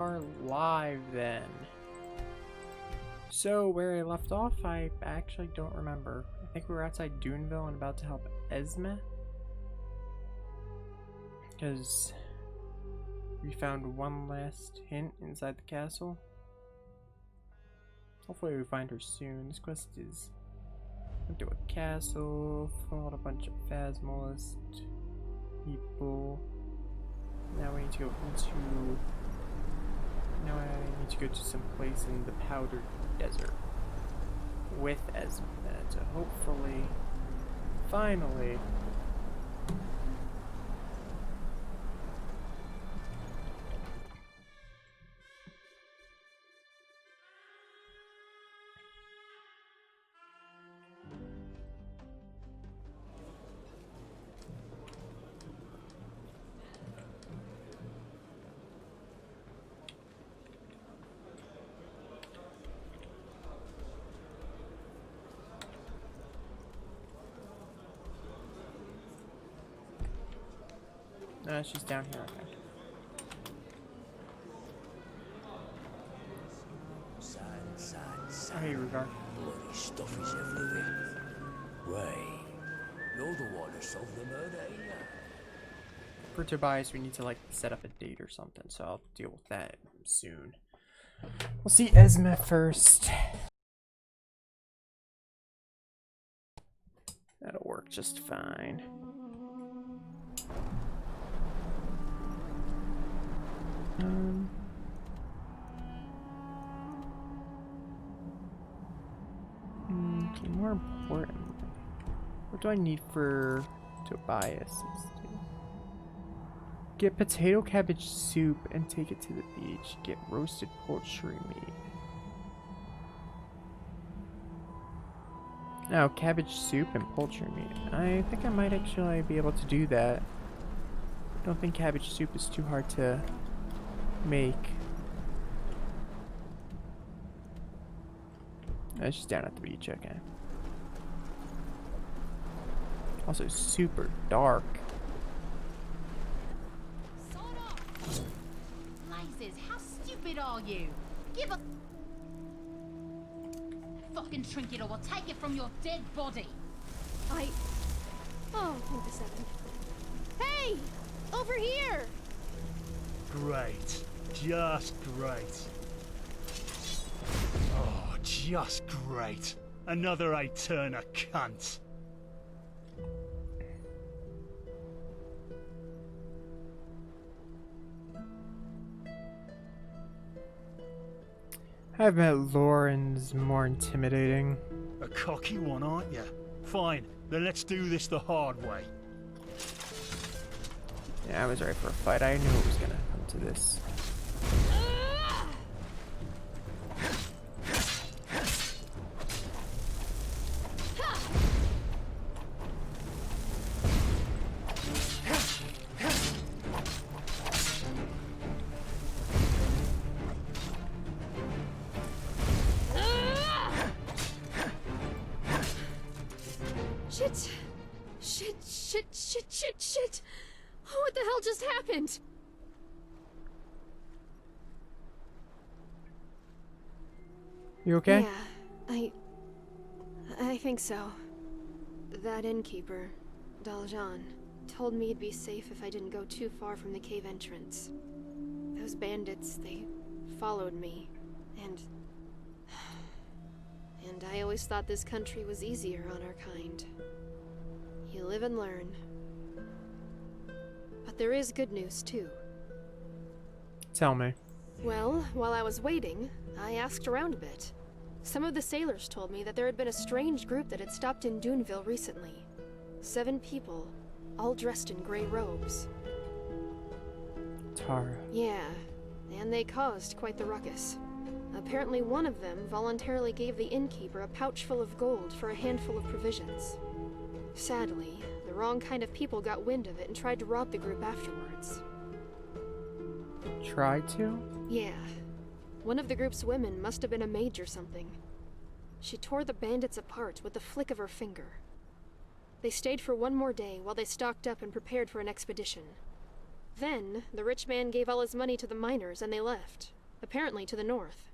Are live then. So where I left off, I actually don't remember. I think we were outside Duneville and about to help Esme. Because we found one last hint inside the castle. Hopefully we find her soon. This quest is went to a castle, fought a bunch of Phasmalist people. Now we need to go into Now I need to go to some place in the Powdered Desert with Esme to hopefully, finally, she's down here. Okay. Oh, hey, Rugar. Bloody stuff is everywhere. Ray, you're the one who solved the murder, ain't ya? For Tobias, we need to, like, set up a date or something, so I'll deal with that soon. We'll see Esme first. That'll work just fine. Okay, more important. What do I need for Tobias? Get potato cabbage soup and take it to the beach. Get roasted poultry meat. Now, cabbage soup and poultry meat. I think I might actually be able to do that. I don't think cabbage soup is too hard to make. It's just down at the beach, okay. Also super dark. Sort off. Blazes, how stupid are you? Give a fucking trinket or we'll take it from your dead body. Oh, hold a second. Hey! Over here! Great. Just great. Oh, just great. Another eight-turner cunt. I've met Lauren's more intimidating. A cocky one, aren't you? Fine, then let's do this the hard way. Yeah, I was ready for a fight. I knew it was gonna come to this. Shit! Oh, what the hell just happened? You okay? Yeah, I think so. That innkeeper, Daljan, told me it'd be safe if I didn't go too far from the cave entrance. Those bandits, they followed me, and I always thought this country was easier on our kind. You live and learn. But there is good news, too. Tell me. Well, while I was waiting, I asked around a bit. Some of the sailors told me that there had been a strange group that had stopped in Duneville recently. 7 people, all dressed in gray robes. Tara. Yeah, and they caused quite the ruckus. Apparently one of them voluntarily gave the innkeeper a pouch full of gold for a handful of provisions. Sadly, the wrong kind of people got wind of it and tried to rob the group afterwards. Tried to? Yeah. One of the group's women must have been a mage or something. She tore the bandits apart with the flick of her finger. They stayed for one more day while they stocked up and prepared for an expedition. Then, the rich man gave all his money to the miners and they left. Apparently to the north.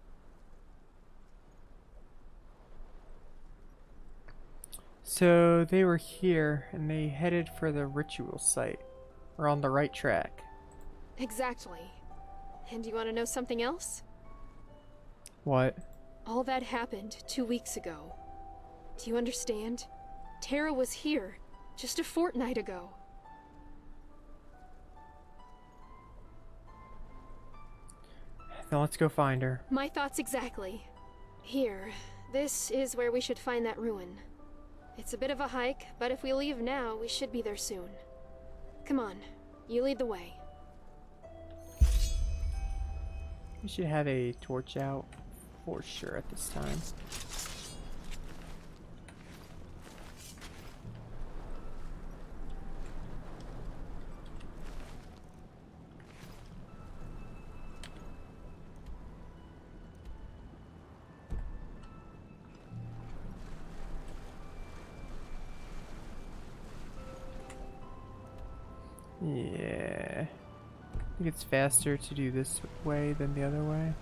So they were here and they headed for the ritual site. We're on the right track. Exactly. And you want to know something else? What? All that happened 2 weeks ago. Do you understand? Tara was here just a fortnight ago. Then let's go find her. My thoughts exactly. Here, this is where we should find that ruin. It's a bit of a hike, but if we leave now, we should be there soon. Come on, you lead the way. We should have a torch out for sure at this time. Yeah. I think it's faster to do this way than the other way.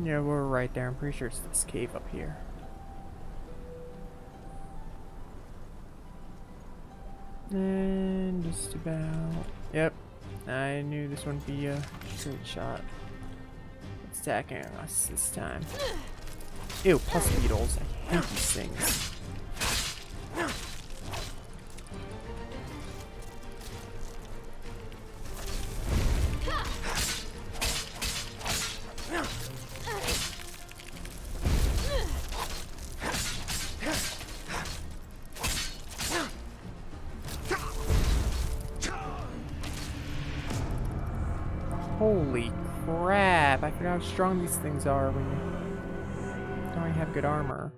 Yeah, we're right there. I'm pretty sure it's this cave up here. And just about... Yep. I knew this wouldn't be a straight shot. It's attacking us this time. Ew, pus beetles. I hate these things. Holy crap, I forgot how strong these things are when you don't have good armor.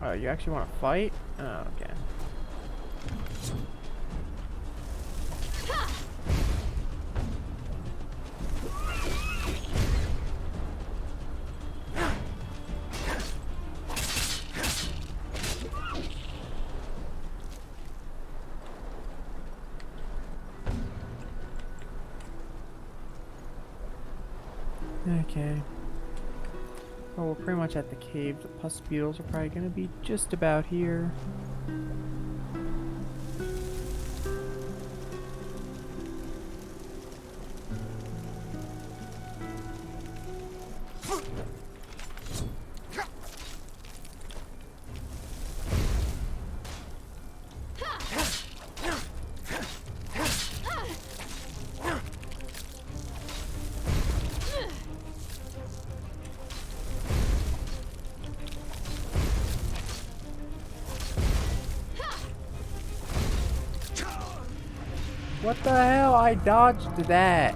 Oh, you actually want to fight? Oh, okay. Okay. Well, we're pretty much at the cave. The pus beetles are probably going to be just about here. What the hell? I dodged that.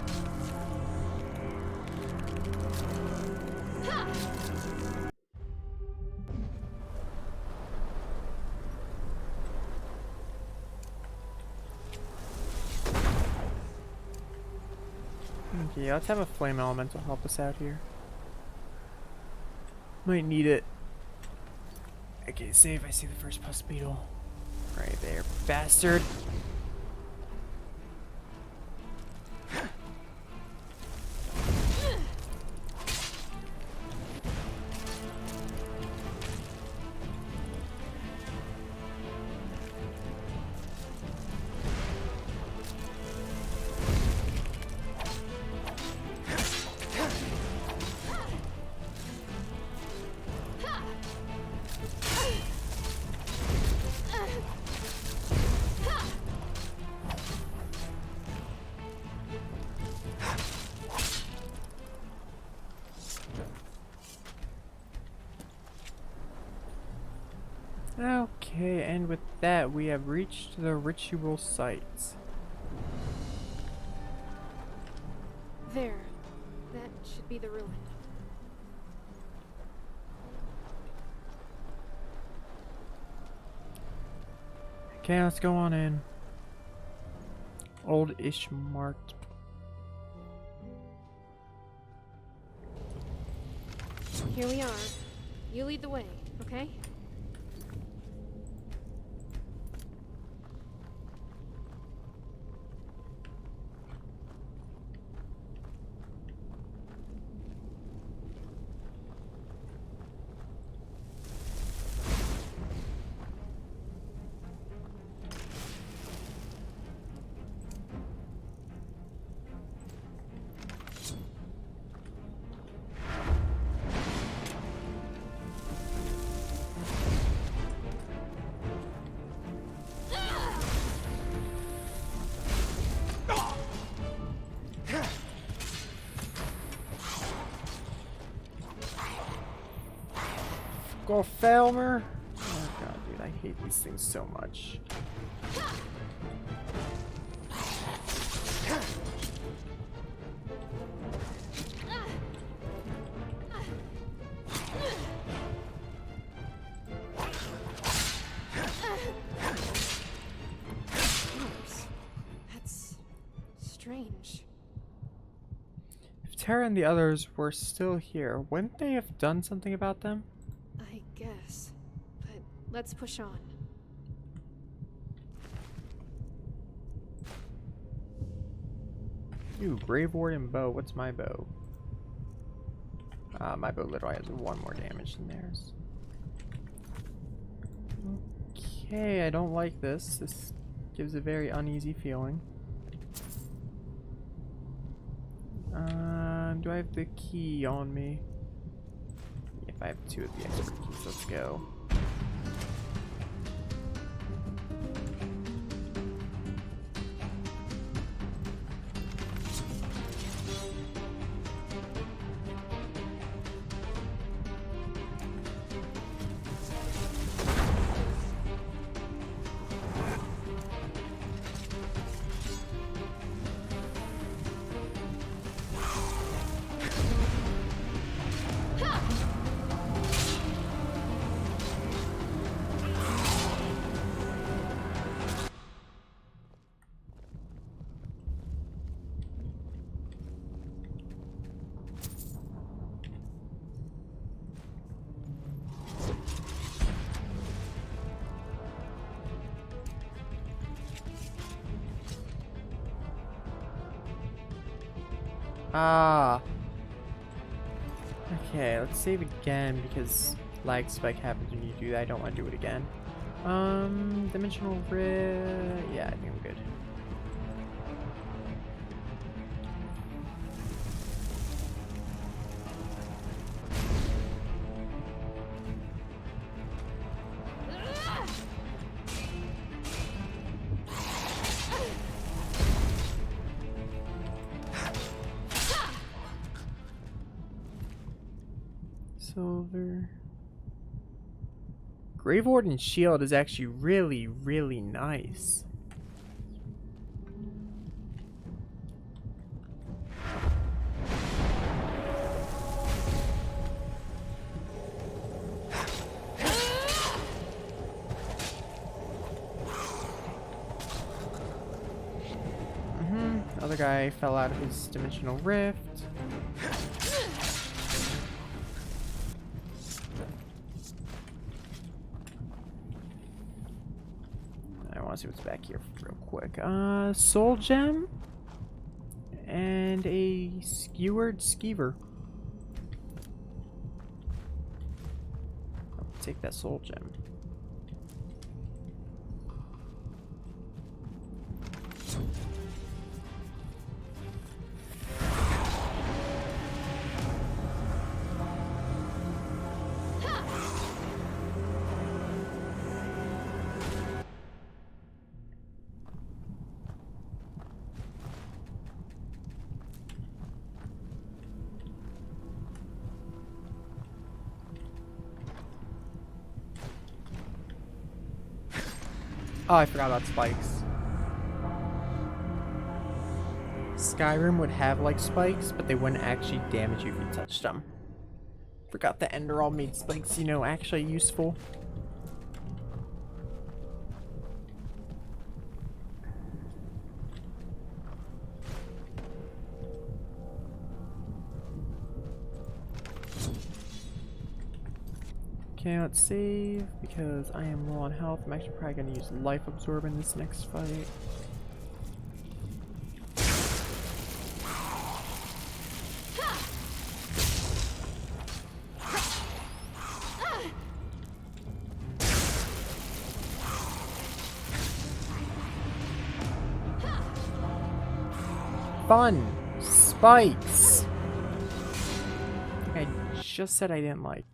Okay, let's have a flame elemental help us out here. Might need it. Okay, save. I see the first pus beetle. Right there, bastard. Okay, and with that, we have reached the ritual site. There. That should be the ruin. Okay, let's go on in. Old Ishmart. Here we are. You lead the way, okay? Go Felmer! Oh god, dude, I hate these things so much. That's strange. If Tara and the others were still here, wouldn't they have done something about them? I guess. But let's push on. Ooh, Grave Warden bow. What's my bow? My bow literally has 1 more damage than theirs. Okay, I don't like this. This gives a very uneasy feeling. Do I have the key on me? If I have 2 of the expert keys, let's go. Ah. Okay, let's save again because lag spike happens when you do that. I don't want to do it again. Dimensional rift. Yeah, I think I'm good. Silver. Grave Warden shield is actually really, really nice. Other guy fell out of his dimensional rift. I want to see what's back here real quick. Soul gem and a skewered skeever. I'll take that soul gem. Oh, I forgot about spikes. Skyrim would have like spikes, but they wouldn't actually damage you if you touched them. Forgot the Enderal made spikes, you know, actually useful. Okay, let's save because I am low on health. I'm actually probably gonna use Life Absorb in this next fight. Fun! Spikes! I just said I didn't like.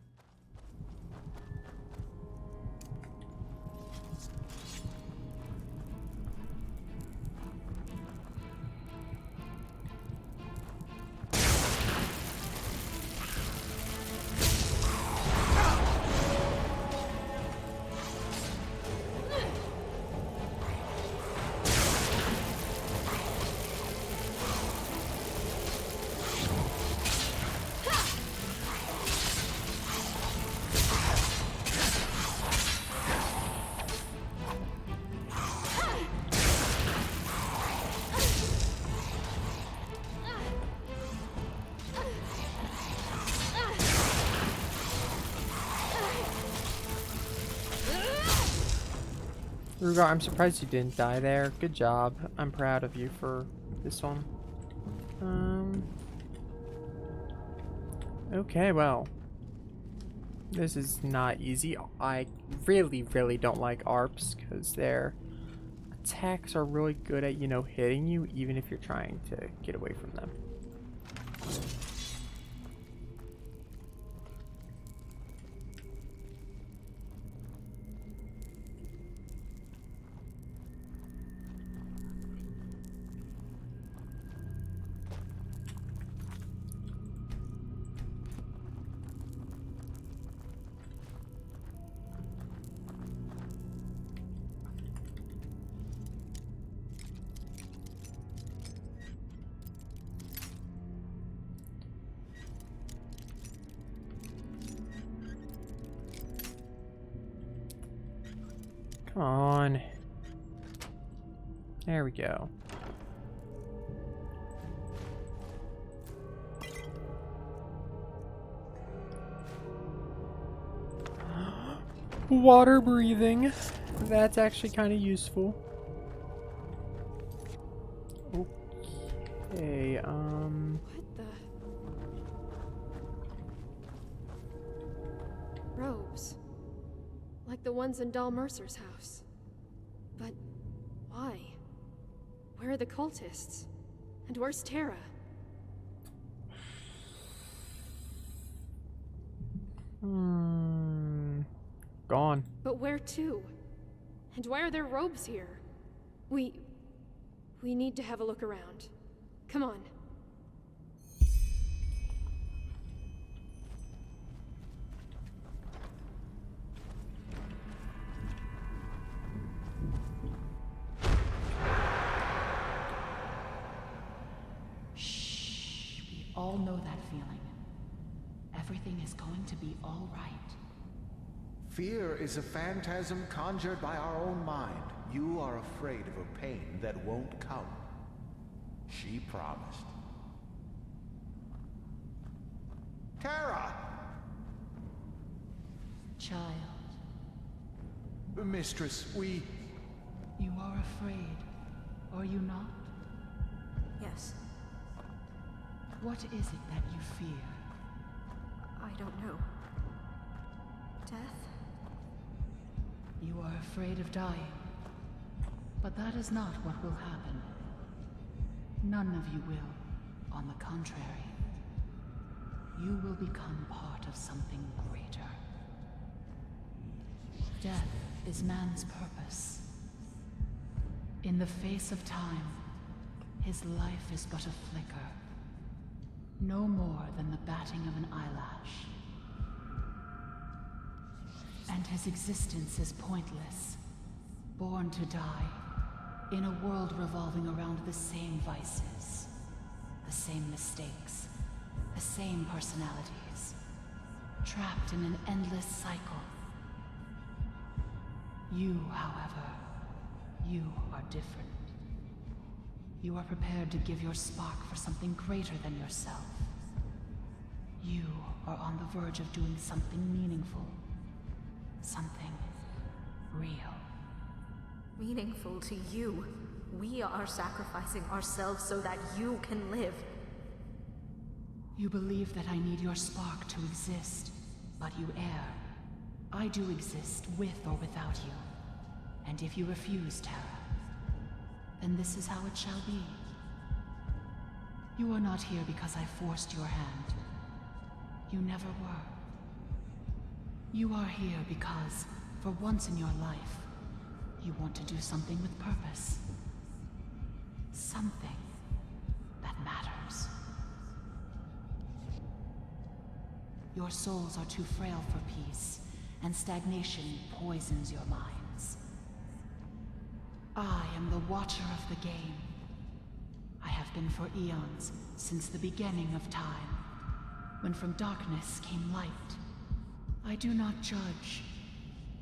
Rugar, I'm surprised you didn't die there. Good job. I'm proud of you for this one. Okay, well. This is not easy. I really, really don't like ARPs because their attacks are really good at, you know, hitting you even if you're trying to get away from them. Come on. There we go. Water breathing. That's actually kind of useful. Okay, What the? Robes. Like the ones in Dal Mercer's house. But why? Where are the cultists? And where's Terra? Gone. But where to? And why are there robes here? We need to have a look around. Come on. Shh. We all know that feeling. Everything is going to be all right. Fear is a phantasm conjured by our own mind. You are afraid of a pain that won't come. She promised. Terra! Child, Mistress, we... you are afraid, are you not? Yes. What is it that you fear? I don't know. Death? You are afraid of dying. But that is not what will happen. None of you will. On the contrary. You will become part of something greater. Death is man's purpose. In the face of time, his life is but a flicker. No more than the batting of an eyelash. And his existence is pointless. Born to die, in a world revolving around the same vices, the same mistakes, the same personalities, trapped in an endless cycle. You, however, you are different. You are prepared to give your spark for something greater than yourself. You are on the verge of doing something meaningful. Something real. Meaningful to you. We are sacrificing ourselves so that you can live. You believe that I need your spark to exist, but you err. I do exist with or without you. And if you refuse, Terra, then this is how it shall be. You are not here because I forced your hand. You never were. You are here because, for once in your life, you want to do something with purpose. Something that matters. Your souls are too frail for peace, and stagnation poisons your minds. I am the watcher of the game. I have been for eons, since the beginning of time, when from darkness came light. I do not judge.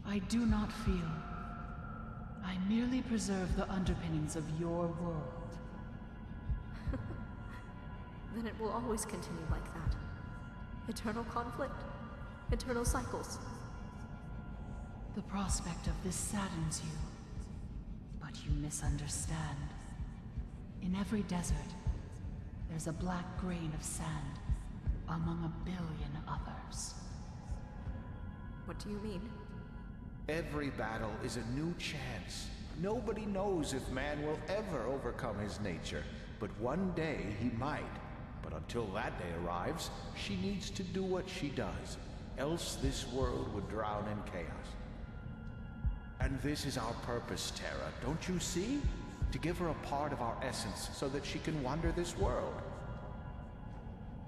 I do not feel. I merely preserve the underpinnings of your world. Then it will always continue like that. Eternal conflict, eternal cycles. The prospect of this saddens you, but you misunderstand. In every desert, there's a black grain of sand among 1 billion others. What do you mean? Every battle is a new chance. Nobody knows if man will ever overcome his nature, but one day he might. But until that day arrives, she needs to do what she does, else this world would drown in chaos. And this is our purpose, Terra, don't you see? To give her a part of our essence so that she can wander this world.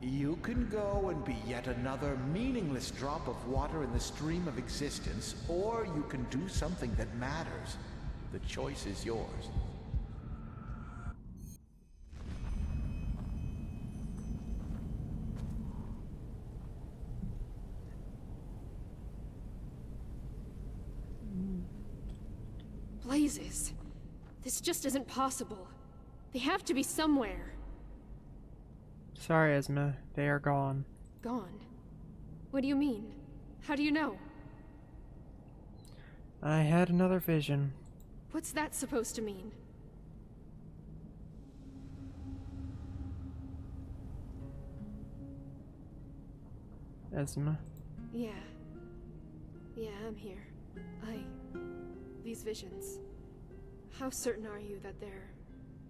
You can go and be yet another meaningless drop of water in the stream of existence, or you can do something that matters. The choice is yours. Blazes. This just isn't possible. They have to be somewhere. Sorry, Esme. They are gone. Gone? What do you mean? How do you know? I had another vision. What's that supposed to mean? Esme. Yeah. Yeah, I'm here. These visions. How certain are you that they're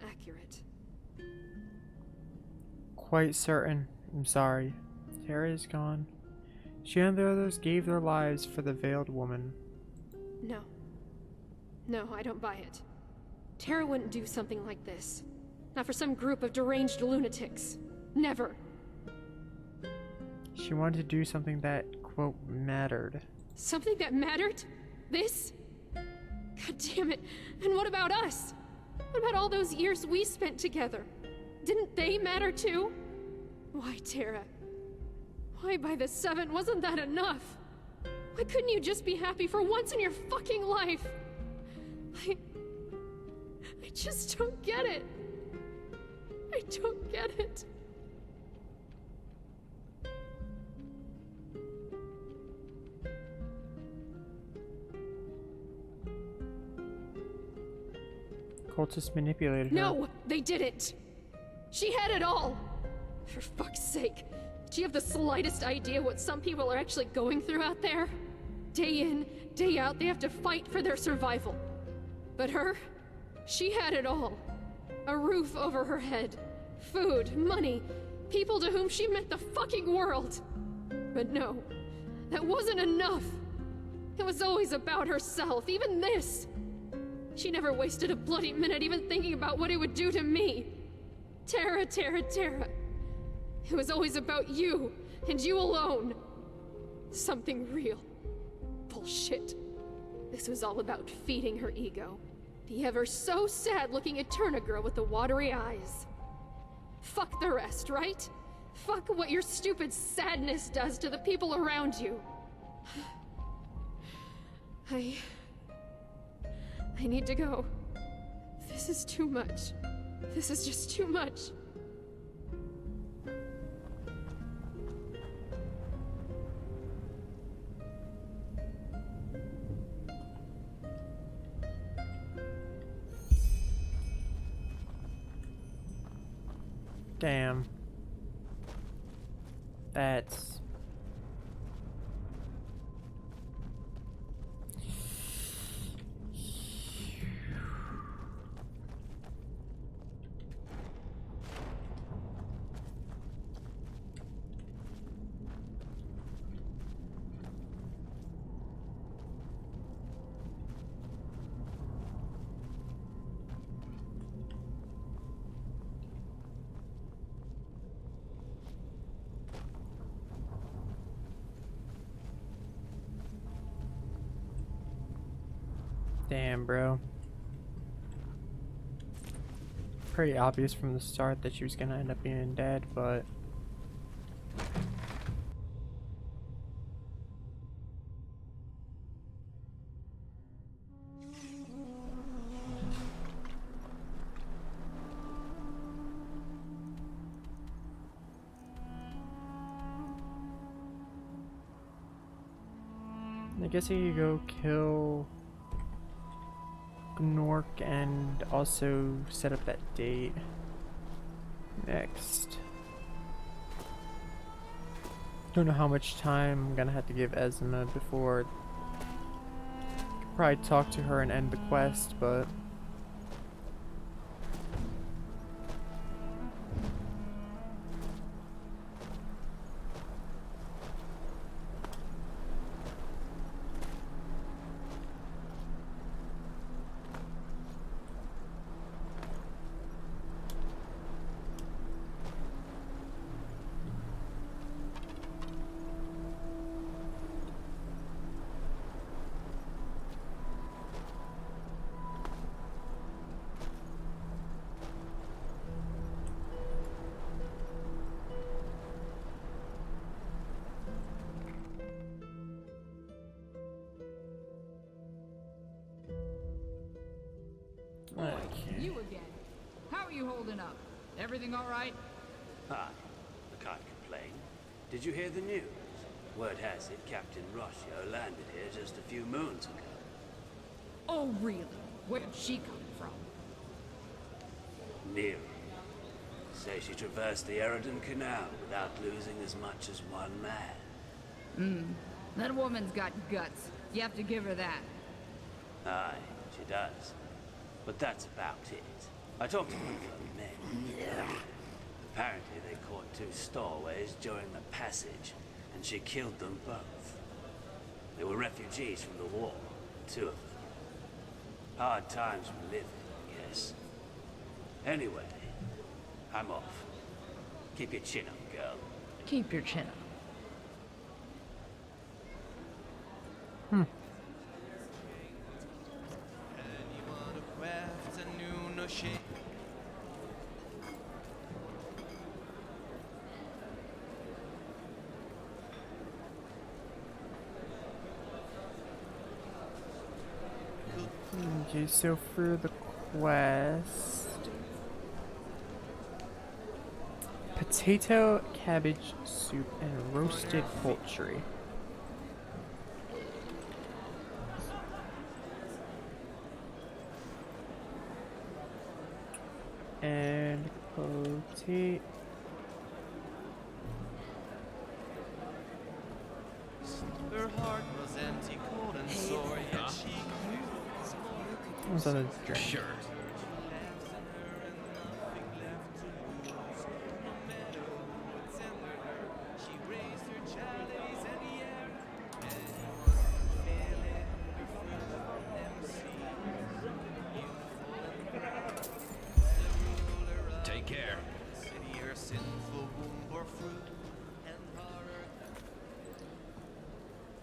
accurate? Quite certain. I'm sorry. Terra is gone. She and the others gave their lives for the veiled woman. No. No, I don't buy it. Terra wouldn't do something like this. Not for some group of deranged lunatics. Never. She wanted to do something that, quote, mattered. Something that mattered? This? God damn it. And what about us? What about all those years we spent together? Didn't they matter too? Why, Terra? Why by the 7? Wasn't that enough? Why couldn't you just be happy for once in your fucking life? I just don't get it. I don't get it. Cultists manipulated her. No, they didn't. She had it all. For fuck's sake. Do you have the slightest idea what some people are actually going through out there? Day in, day out, they have to fight for their survival. But her? She had it all. A roof over her head. Food, money, people to whom she meant the fucking world. But no, that wasn't enough. It was always about herself, even this. She never wasted a bloody minute even thinking about what it would do to me. Terra, Terra, Terra. It was always about you, and you alone. Something real. Bullshit. This was all about feeding her ego. The ever so sad-looking Eterna girl with the watery eyes. Fuck the rest, right? Fuck what your stupid sadness does to the people around you. I need to go. This is too much. This is just too much. Damn. That's... Damn, bro. Pretty obvious from the start that she was gonna end up being dead, but... I guess he could go kill Gnork and also set up that date next. Don't know how much time I'm gonna have to give Esme before probably talk to her and end the quest, but You again. How are you holding up? Everything all right? Hi. I can't complain. Did you hear the news? Word has it Captain Rossio landed here just a few moons ago. Oh, really? Where'd she come from? Near. Say she traversed the Eridan Canal without losing as much as one man. That woman's got guts. You have to give her that. Aye, she does. But that's about it. I talked to one of the men. Apparently they caught two stowaways during the passage, and she killed them both. They were refugees from the war, two of them. Hard times we're living, yes. Anyway, I'm off. Keep your chin up, girl. Keep your chin up. Okay, so for the quest... Potato, cabbage soup, and roasted poultry. And potato. Her heart was empty, cold and sore, yet she What's on the drink? Sure. Take care.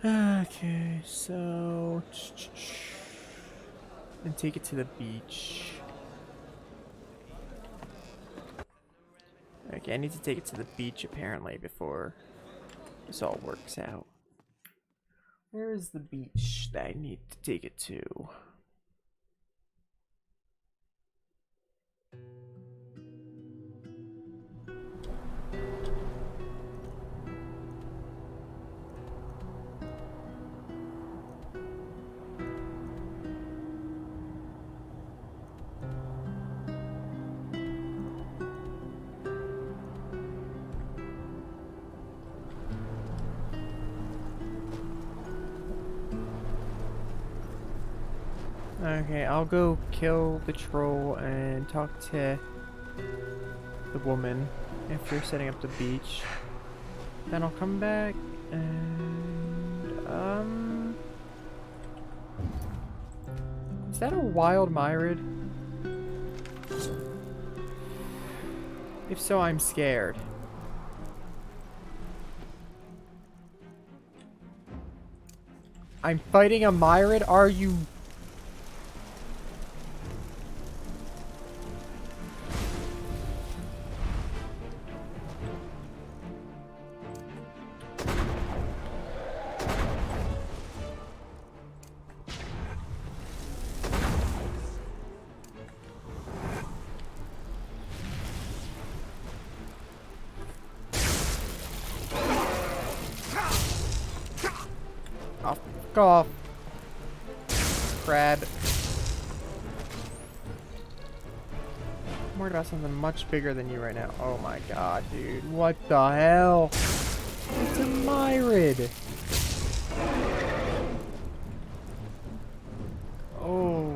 Okay, so and take it to the beach. Okay, I need to take it to the beach apparently before this all works out. Where is the beach that I need to take it to? Okay, I'll go kill the troll and talk to the woman if you're setting up the beach. Then I'll come back and is that a wild myrid? If so, I'm scared. I'm fighting a myrid? Are you... Oh, fuck off. Crab. I'm worried about something much bigger than you right now. Oh my god, dude. What the hell? It's a myrid. Holy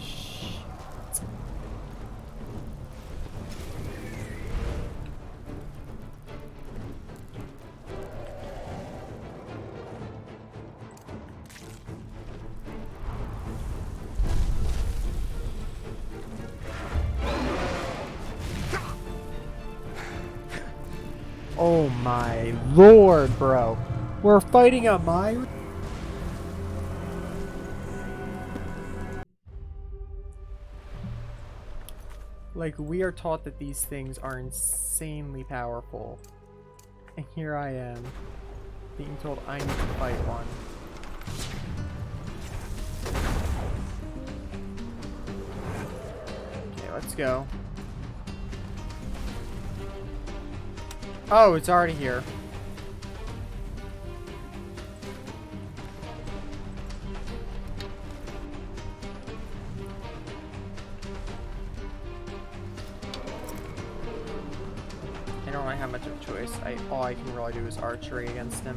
shit. Oh my lord, bro. We're fighting a myrid? Like, we are taught that these things are insanely powerful. And here I am, being told I need to fight one. Okay, let's go. Oh, it's already here. I don't really have much of a choice. All I can really do is archery against him.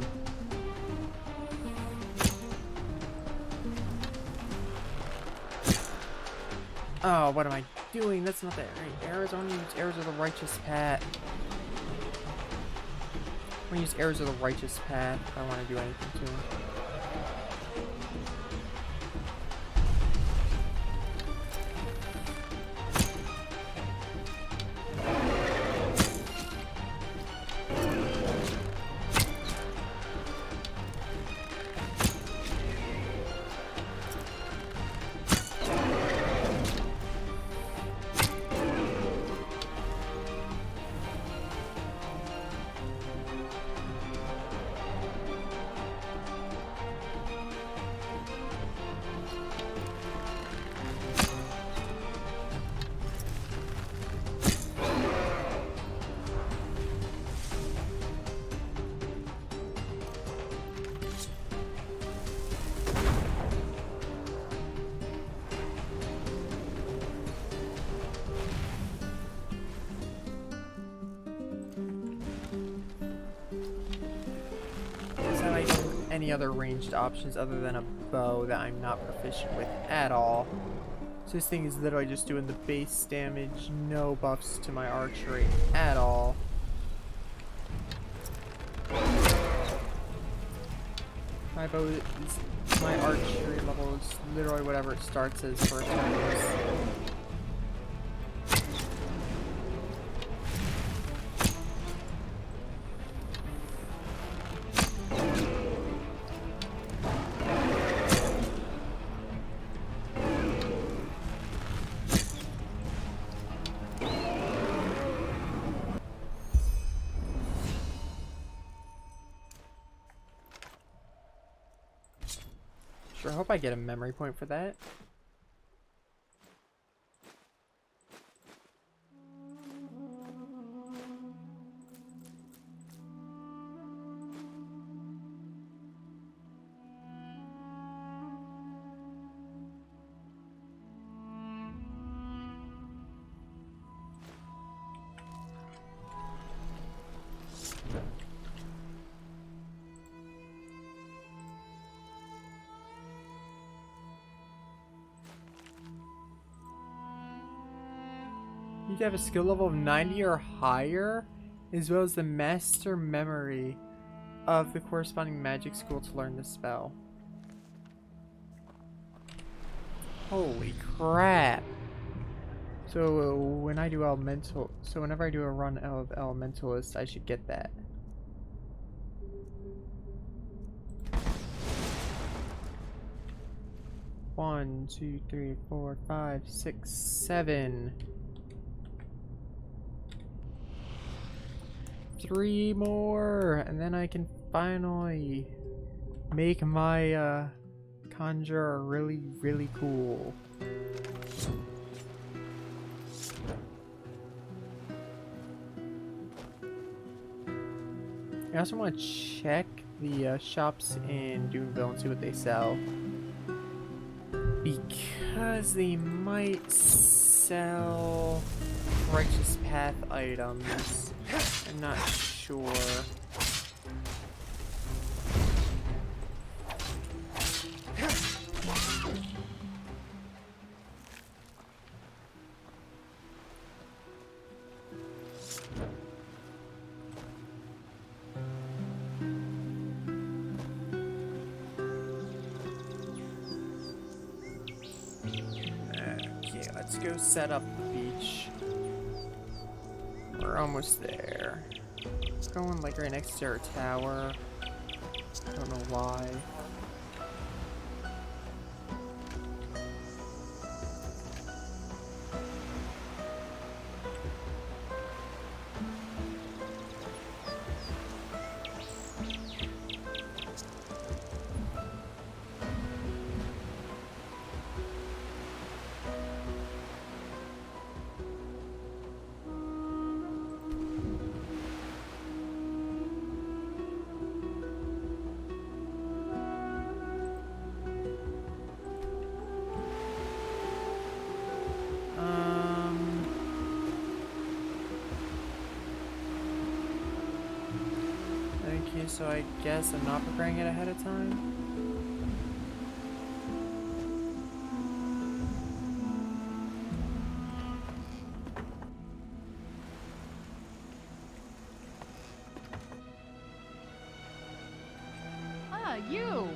Oh, what am I doing? That's not the right arrows. I want to use arrows of the righteous path. I'm gonna use arrows of the righteous path if I want to do anything to him. Any other ranged options other than a bow that I'm not proficient with at all. So this thing is literally just doing the base damage, no buffs to my archery at all. My bow is, my archery level is literally whatever it starts as for a turn. I hope I get a memory point for that. You need to have a skill level of 90 or higher, as well as the master memory of the corresponding magic school to learn the spell. Holy crap! So when I do whenever I do a run of Elementalist, I should get that. One, two, three, four, 5, 6, 7. 3 more, and then I can finally make my conjurer really cool. I also want to check the shops in Duneville and see what they sell, because they might sell Righteous Path items. I'm not sure. Okay, let's go set up the beach. We're almost there. Going like right next to our tower. Don't know why. Okay, so I guess I'm not preparing it ahead of time. Ah, you!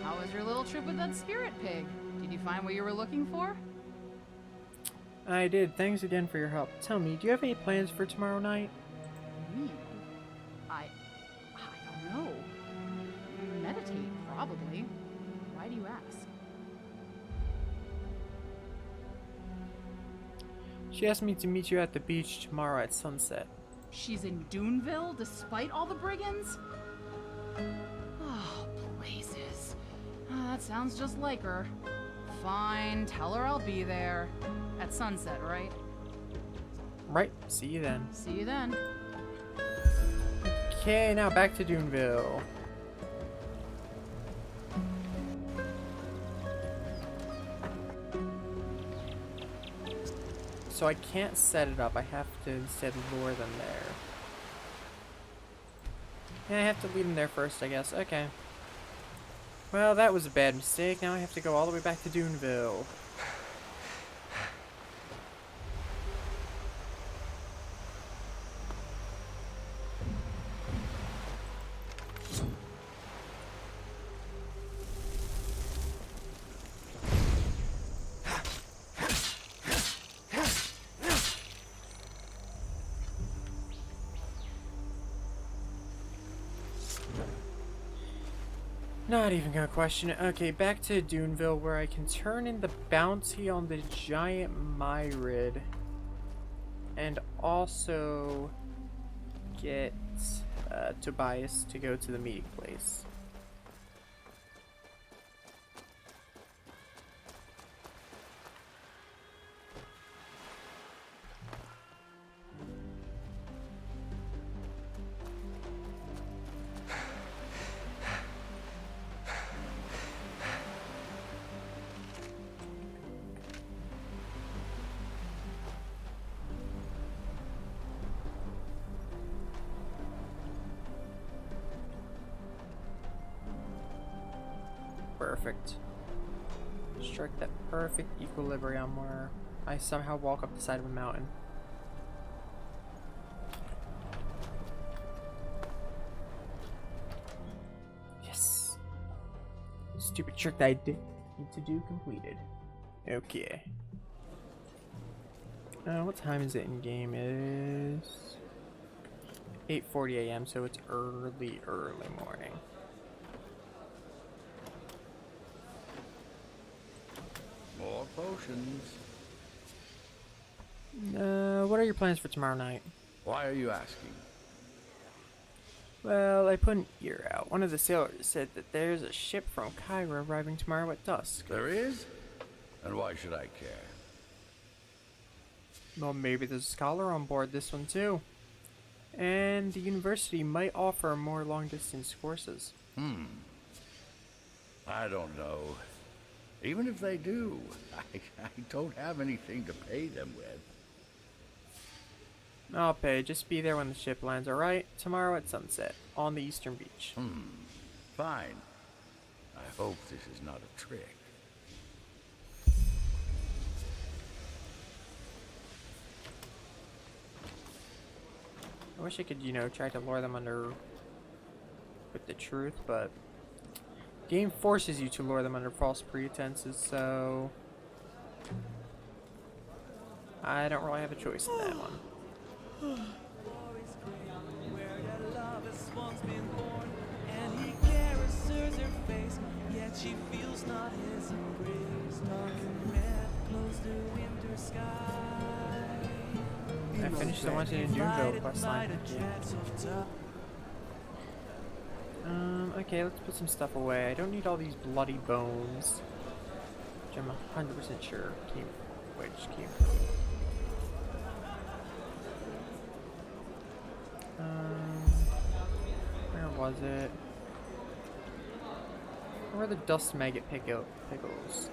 How was your little trip with that spirit pig? Did you find what you were looking for? I did. Thanks again for your help. Tell me, do you have any plans for tomorrow night? Me? I don't know. Meditate, probably. Why do you ask? She asked me to meet you at the beach tomorrow at sunset. She's in Duneville, despite all the brigands? Oh, blazes. That sounds just like her. Fine, tell her I'll be there. At sunset, right? Right. See you then. See you then. Okay, now back to Duneville. So I can't set it up. I have to instead lure them there. Yeah, I have to lead them there first, I guess. Okay. Well, that was a bad mistake. Now I have to go all the way back to Duneville. Not even gonna question it. Okay, back to Duneville, where I can turn in the bounty on the giant Myrid. And also get Tobias to go to the meeting place. perfect. Strike that perfect equilibrium where I somehow walk up the side of a mountain. Yes. Stupid trick that I did need to do completed. Okay. What time is it in game? It is 8:40 a.m. so it's early morning. More potions. What are your plans for tomorrow night? Why are you asking? Well, I put an ear out. One of the sailors said that there's a ship from Cairo arriving tomorrow at dusk. There is? And why should I care? Well, maybe there's a scholar on board this one too. And the university might offer more long-distance courses. I don't know. Even if they do, I don't have anything to pay them with. I'll pay. Just be there when the ship lands, alright? Tomorrow at sunset, on the eastern beach. Fine. I hope this is not a trick. I wish I could, you know, try to lure them under with the truth, but game forces you to lure them under false pretenses, so I don't really have a choice in that one. I finished the ones in Duneville questline. Okay, let's put some stuff away. I don't need all these bloody bones, which I'm 100% sure came from. Where was it? Where are the dust maggot pickles?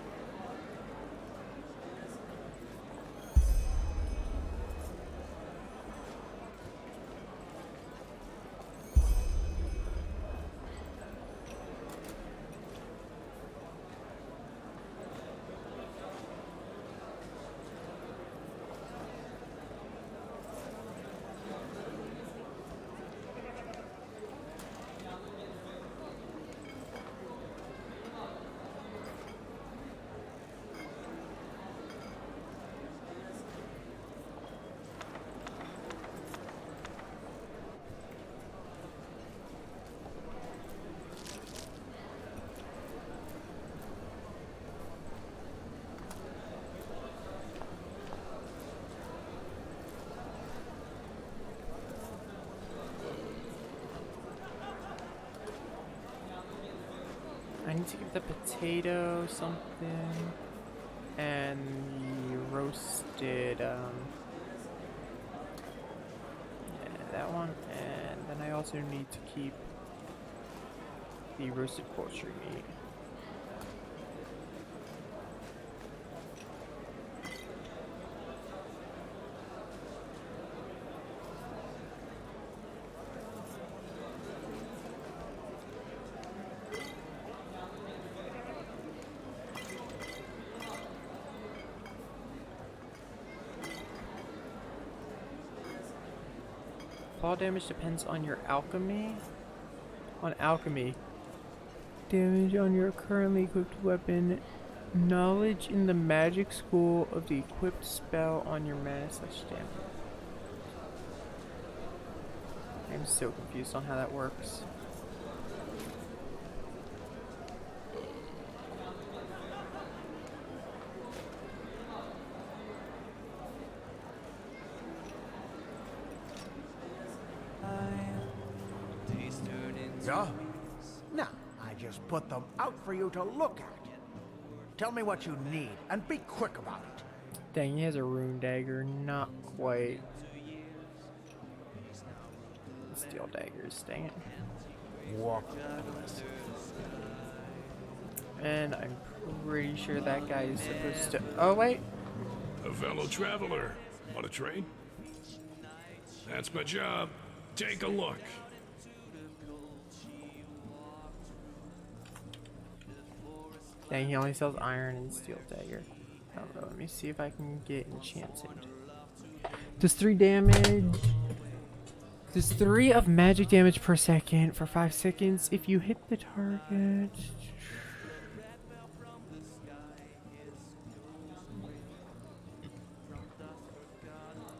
I need to give the potato something, and the roasted, yeah, that one, and then I also need to keep the roasted poultry meat. Fall damage depends on your alchemy. On alchemy. Damage on your currently equipped weapon. Knowledge in the magic school of the equipped spell on your mana / stamina. I'm so confused on how that works. Yeah? No, I just put them out for you to look at. Tell me what you need, and be quick about it. Dang, he has a rune dagger, not quite. Steel daggers, dang it. Walk. And I'm pretty sure that guy is supposed to. Oh, wait. A fellow traveler. On a train? That's my job. Take a look. Dang, he only sells iron and steel dagger. I don't know, let me see if I can get enchanted. Does 3 damage. Does 3 of magic damage per second for 5 seconds if you hit the target.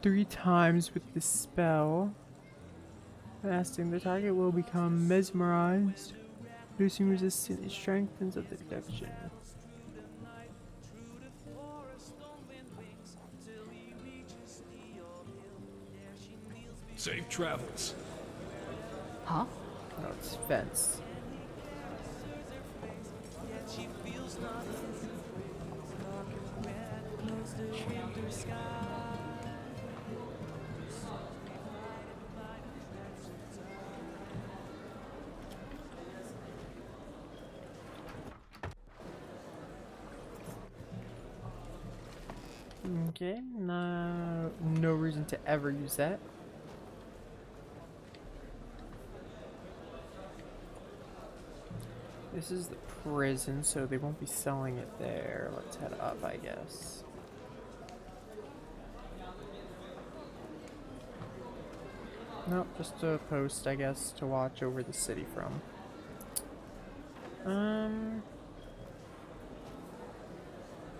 3 times with the spell. Fasting, the target will become mesmerized. Reducing resistance, it strengthens of the reduction. Safe travels. Huh? No, it's fence. Okay, no reason to ever use that. This is the prison, so they won't be selling it there. Let's head up, I guess. Nope, just a post, I guess, to watch over the city from.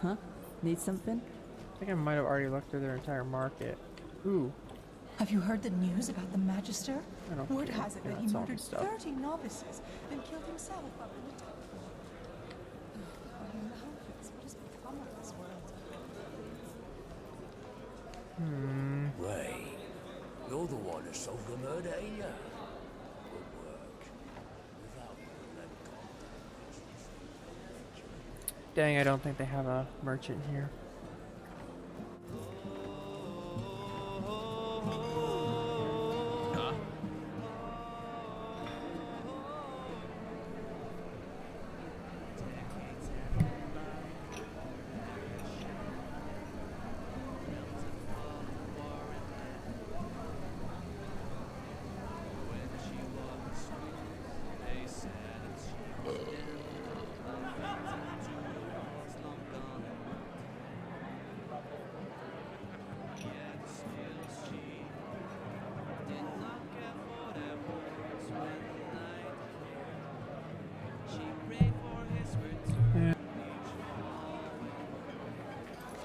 Huh? Need something? I think I might have already looked through their entire market. Ooh. Have you heard the news about the Magister? I don't Word care. has it You're that not he selling murdered stuff. 30 novices and killed himself up in the top. What has become of this world? Ray, you're the one who solved the murder, ain't ya? Good work. Without you, that Dang, I don't think they have a merchant here.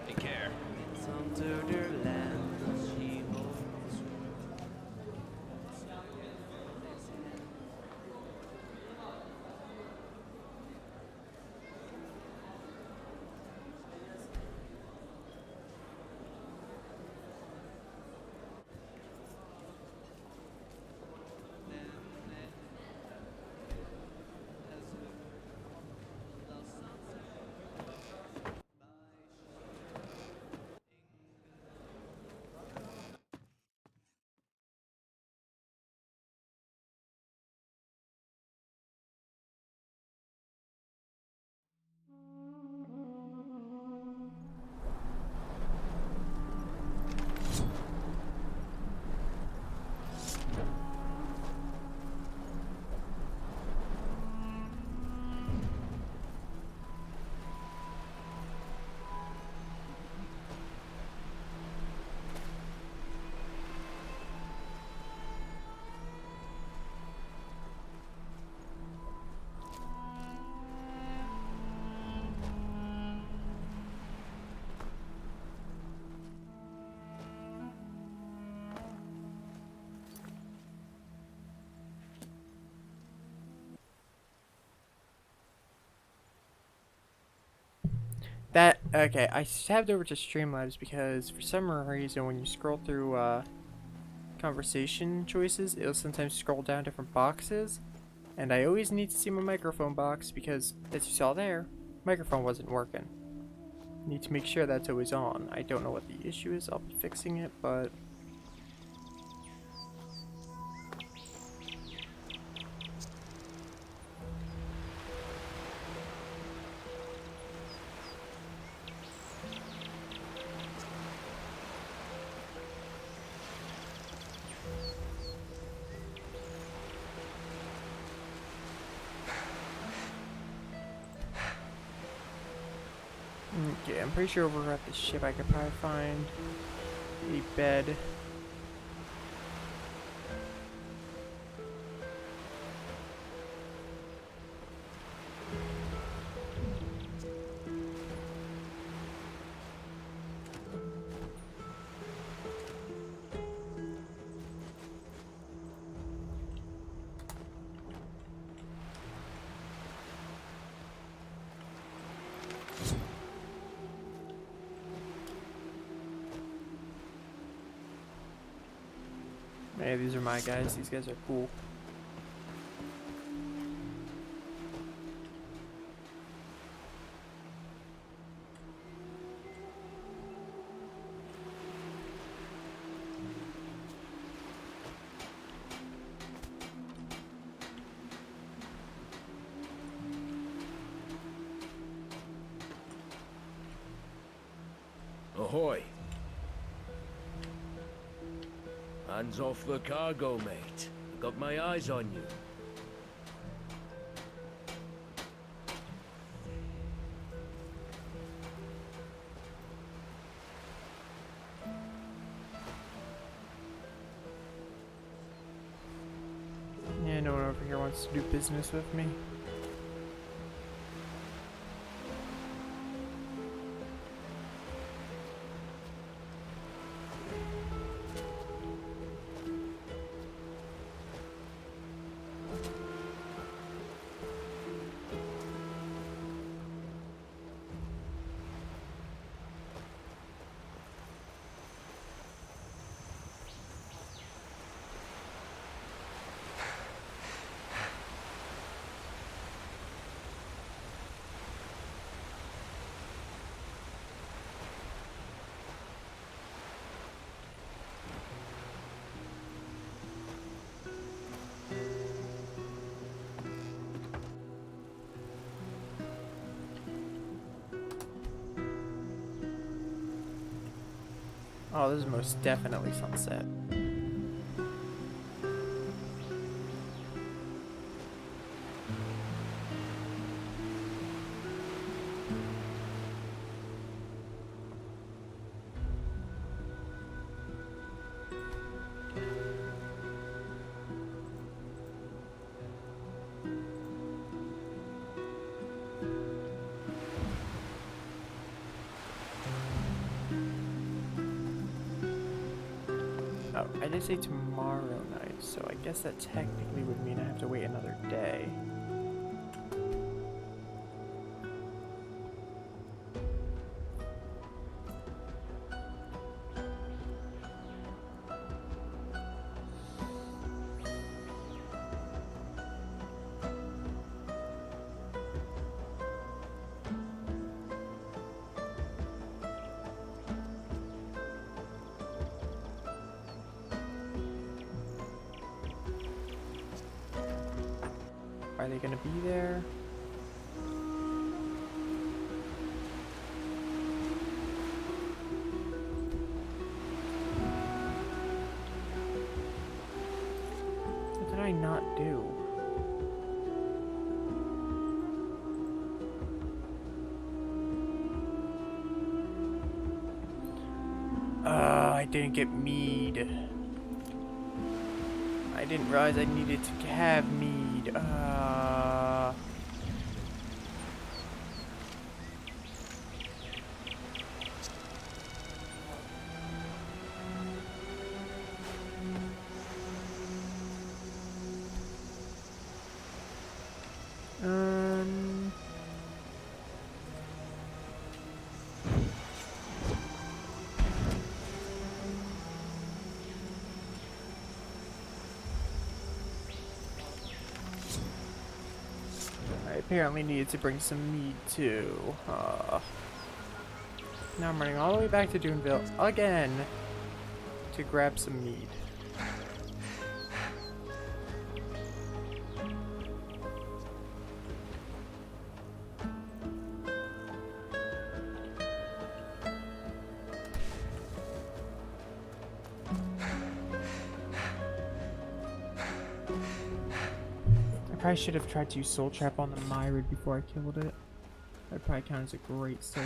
Take care. Okay, I tabbed over to Streamlabs because for some reason when you scroll through conversation choices, it'll sometimes scroll down different boxes, and I always need to see my microphone box because, as you saw there, microphone wasn't working. Need to make sure that's always on. I don't know what the issue is, I'll be fixing it, but... Okay, I'm pretty sure over at the ship I could probably find a bed. Hey, these are my guys. These guys are cool. Ahoy. Hands off the cargo, mate. I got my eyes on you. Yeah, no one over here wants to do business with me. Oh, this is most definitely sunset. Oh, I did say tomorrow night, so I guess that technically would mean I have to wait another day. Are they gonna be there? What did I not do? I didn't get mead. I didn't realize I needed to have mead. I apparently needed to bring some mead too. Now I'm running all the way back to Duneville again to grab some mead. I probably should have tried to use Soul Trap on the Myrid before I killed it. That'd probably count as a great soul.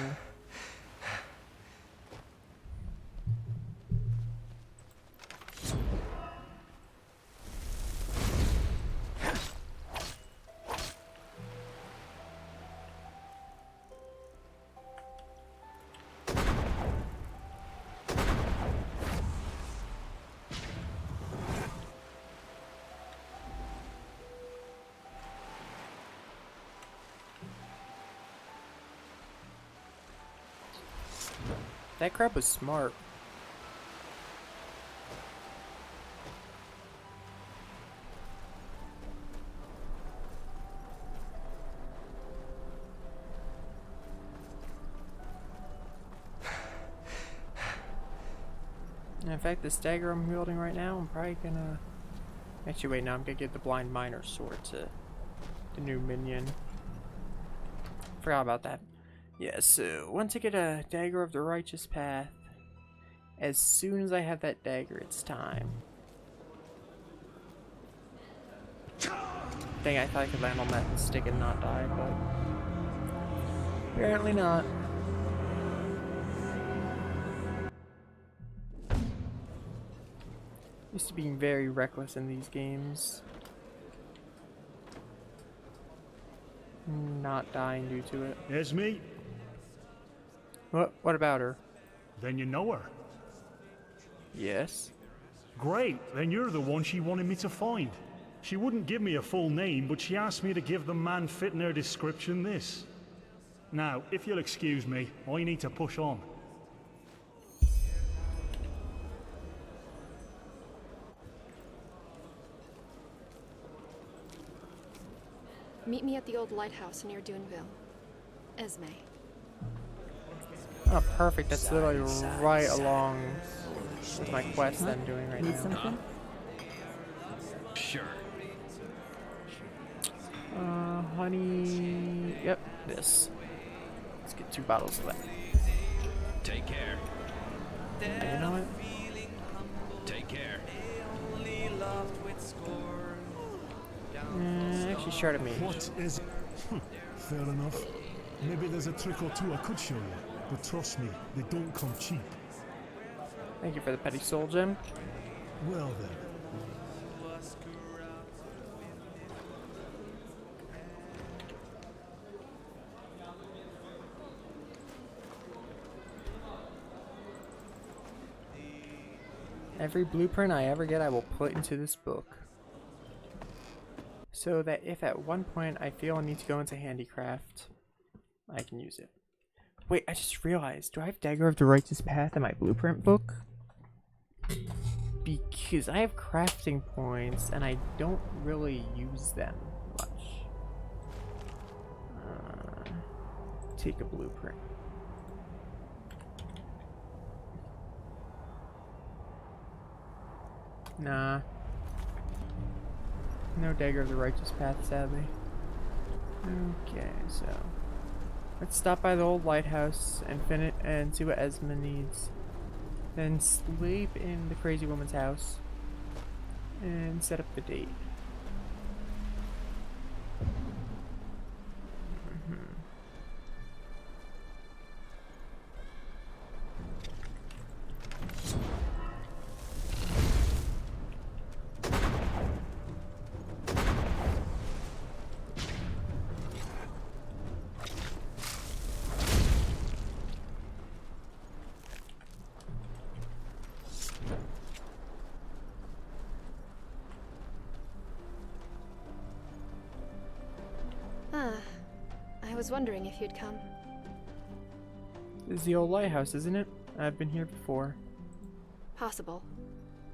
That crab was smart. And in fact, this dagger I'm wielding right now, I'm probably gonna... Actually, wait, now I'm gonna give the Blind Miner sword to the new minion. Forgot about that. Yeah, so once I get a Dagger of the Righteous Path, as soon as I have that dagger, it's time. Dang, I thought I could land on that stick and not die, but apparently not. Used to being very reckless in these games. Not dying due to it. Esme? What about her? Then you know her. Yes. Great, then you're the one she wanted me to find. She wouldn't give me a full name, but she asked me to give the man fitting her description this. Now, if you'll excuse me, I need to push on. Meet me at the old lighthouse near Duneville. Esme. Oh, perfect. That's literally right along with my quest that I'm doing right Need now. something? Sure. Honey... Yep, this. Let's get 2 bottles of that. Take care. And you know what? Take care. Actually, shard of me. What is... Fair enough. Maybe there's a trick or two I could show you, but trust me, they don't come cheap. Thank you for the petty soul gem. Well then. Every blueprint I ever get, I will put into this book. So that if at one point I feel I need to go into handicraft, I can use it. Wait, I just realized, do I have Dagger of the Righteous Path in my blueprint book? Because I have crafting points and I don't really use them much. Take a blueprint. Nah. No Dagger of the Righteous Path, sadly. Okay, so let's stop by the old lighthouse and see what Esme needs. Then sleep in the crazy woman's house and set up the date. I was wondering if you'd come. This is the old lighthouse, isn't it? I've been here before. Possible.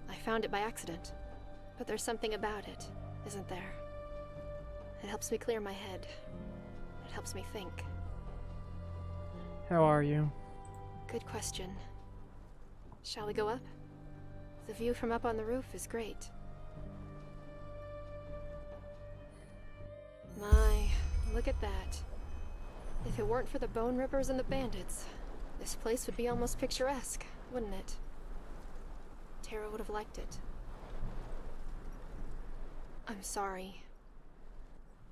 I found it by accident. But there's something about it, isn't there? It helps me clear my head. It helps me think. How are you? Good question. Shall we go up? The view from up on the roof is great. My, look at that. If it weren't for the bone rippers and the bandits, this place would be almost picturesque, wouldn't it? Tara would have liked it. I'm sorry.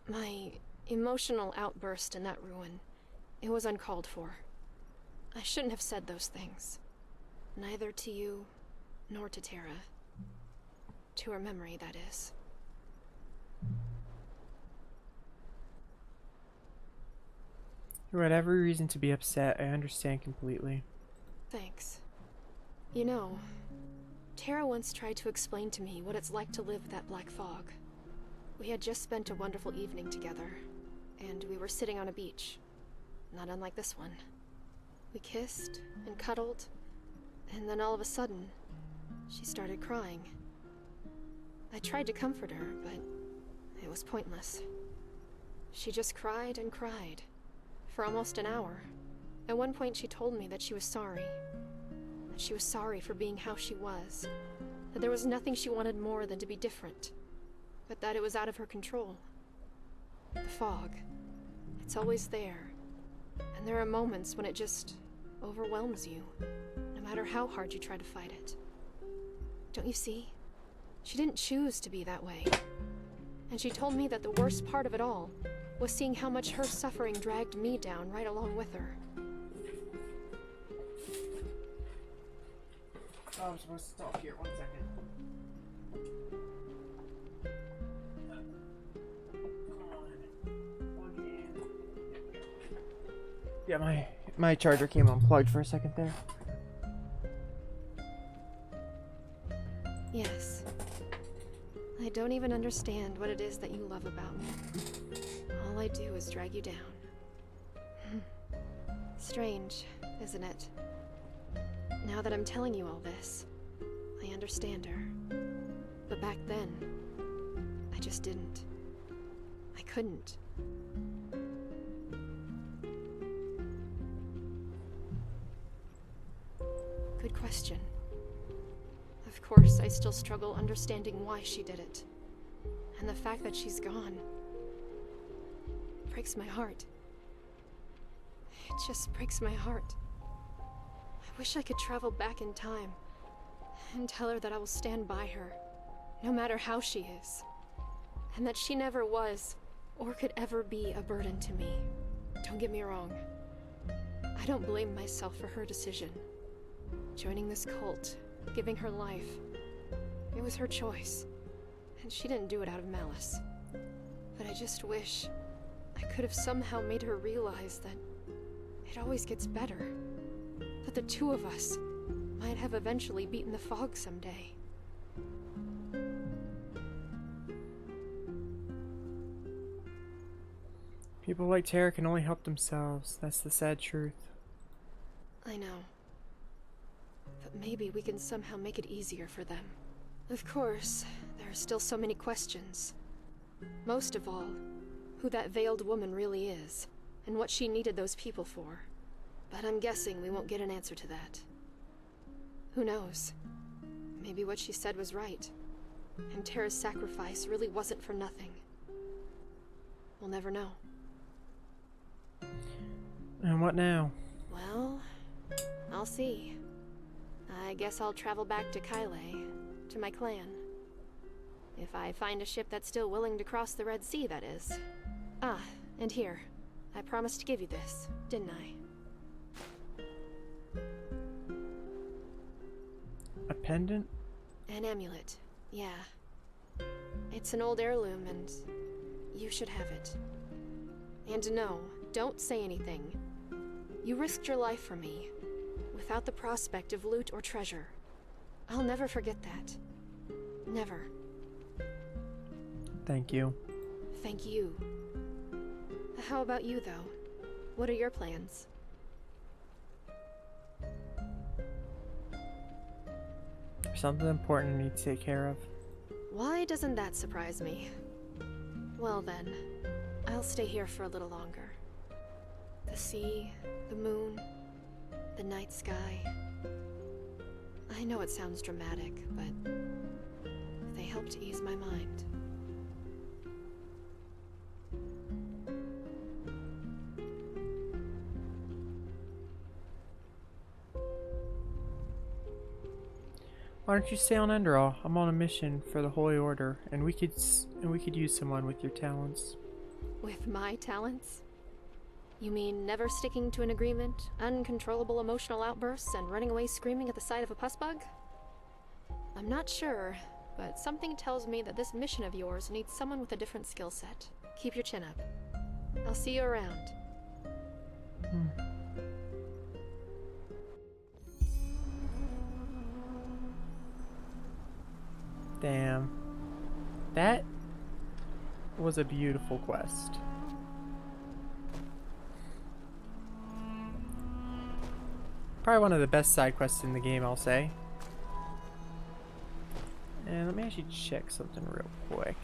My emotional outburst in that ruin, it was uncalled for. I shouldn't have said those things. Neither to you, nor to Tara. To her memory, that is. You had every reason to be upset. I understand completely. Thanks. You know, Tara once tried to explain to me what it's like to live with that black fog. We had just spent a wonderful evening together, and we were sitting on a beach. Not unlike this one. We kissed and cuddled, and then all of a sudden, she started crying. I tried to comfort her, but it was pointless. She just cried and cried for almost an hour. At one point, she told me that she was sorry. That she was sorry for being how she was. That there was nothing she wanted more than to be different. But that it was out of her control. The fog. It's always there. And there are moments when it just overwhelms you, no matter how hard you try to fight it. Don't you see? She didn't choose to be that way. And she told me that the worst part of it all was seeing how much her suffering dragged me down right along with her. Oh, I'm supposed to stop here. 1 second. Yeah, my charger came unplugged for a second there. Yes. I don't even understand what it is that you love about me. All I do is drag you down. Strange, isn't it? Now that I'm telling you all this, I understand her. But back then, I just didn't. I couldn't. Good question. Of course, I still struggle understanding why she did it. And the fact that she's gone breaks my heart. It just breaks my heart. I wish I could travel back in time and tell her that I will stand by her, no matter how she is. And that she never was, or could ever be, a burden to me. Don't get me wrong. I don't blame myself for her decision. Joining this cult, giving her life, it was her choice. And she didn't do it out of malice. But I just wish I could have somehow made her realize that it always gets better. That the two of us might have eventually beaten the fog someday. People like Tara can only help themselves. That's the sad truth. I know. But maybe we can somehow make it easier for them. Of course, there are still so many questions. Most of all, who that veiled woman really is, and what she needed those people for. But I'm guessing we won't get an answer to that. Who knows? Maybe what she said was right, and Tara's sacrifice really wasn't for nothing. We'll never know. And what now? Well, I'll see. I guess I'll travel back to Kyle, to my clan. If I find a ship that's still willing to cross the Red Sea, that is. Ah, and here. I promised to give you this, didn't I? A pendant? An amulet, yeah. It's an old heirloom, and you should have it. And no, don't say anything. You risked your life for me, without the prospect of loot or treasure. I'll never forget that. Never. Thank you. Thank you. How about you, though? What are your plans? There's something important I need to take care of. Why doesn't that surprise me? Well then, I'll stay here for a little longer. The sea, the moon, the night sky. I know it sounds dramatic, but they help to ease my mind. Why don't you stay on Enderal? I'm on a mission for the Holy Order, and we could use someone with your talents. With my talents? You mean never sticking to an agreement, uncontrollable emotional outbursts, and running away screaming at the sight of a pus bug? I'm not sure, but something tells me that this mission of yours needs someone with a different skill set. Keep your chin up. I'll see you around. Damn. That was a beautiful quest. Probably one of the best side quests in the game, I'll say. And let me actually check something real quick.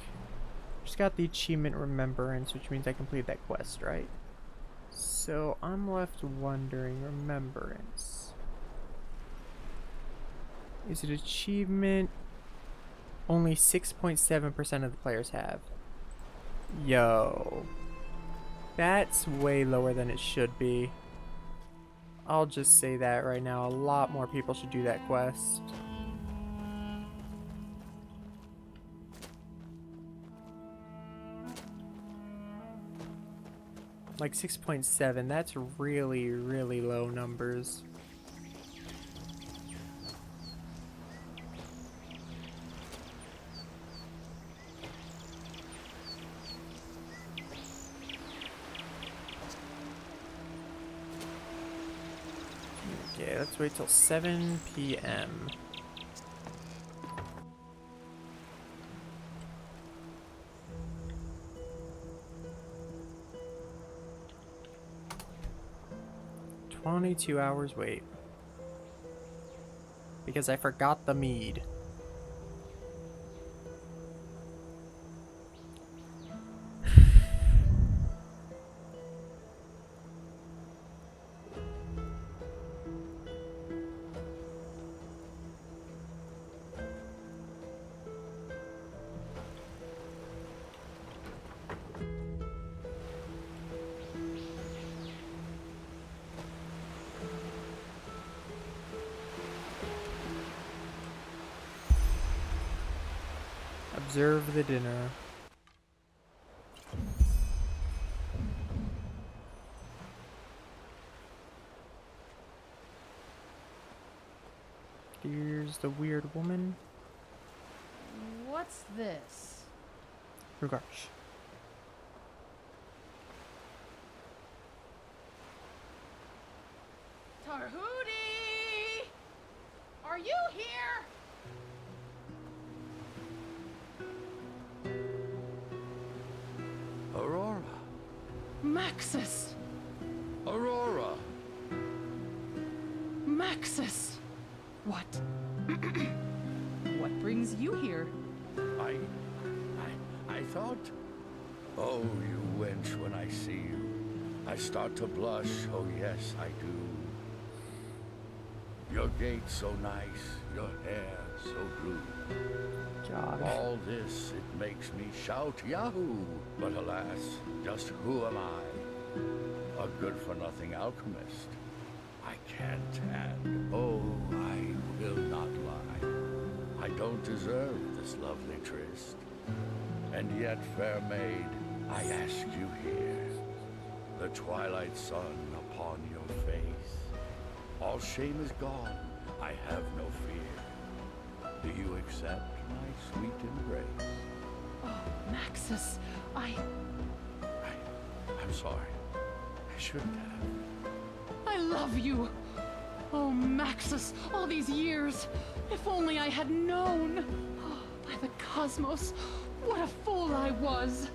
Just got the achievement Remembrance, which means I completed that quest, right? So I'm left wondering, Remembrance. Is it achievement? Only 6.7% of the players have. Yo. That's way lower than it should be. I'll just say that right now. A lot more people should do that quest. Like 6.7, that's really, really low numbers. Okay, let's wait till 7 p.m. Only 2 hours wait. Because I forgot the mead. Observe the dinner. Here's the weird woman. What's this? Rugarsh. Tarhudi! Are you here? Aurora. Maxis! Aurora. Maxis! What? What brings you here? I thought... Oh, you wench, when I see you, I start to blush. Oh, yes, I do. Your gait so nice, your hair so blue. God. All this, it makes me shout Yahoo! But alas, just who am I? A good-for-nothing alchemist. I can't and, oh, I will not lie. I don't deserve this lovely tryst. And yet, fair maid, I ask you here, the twilight sun upon your face. All shame is gone, I have no fear. Do you accept my sweet embrace? Oh, Maxis, I'm sorry. I shouldn't have. I love you! Oh, Maxis, all these years! If only I had known! Oh, by the cosmos, what a fool I was!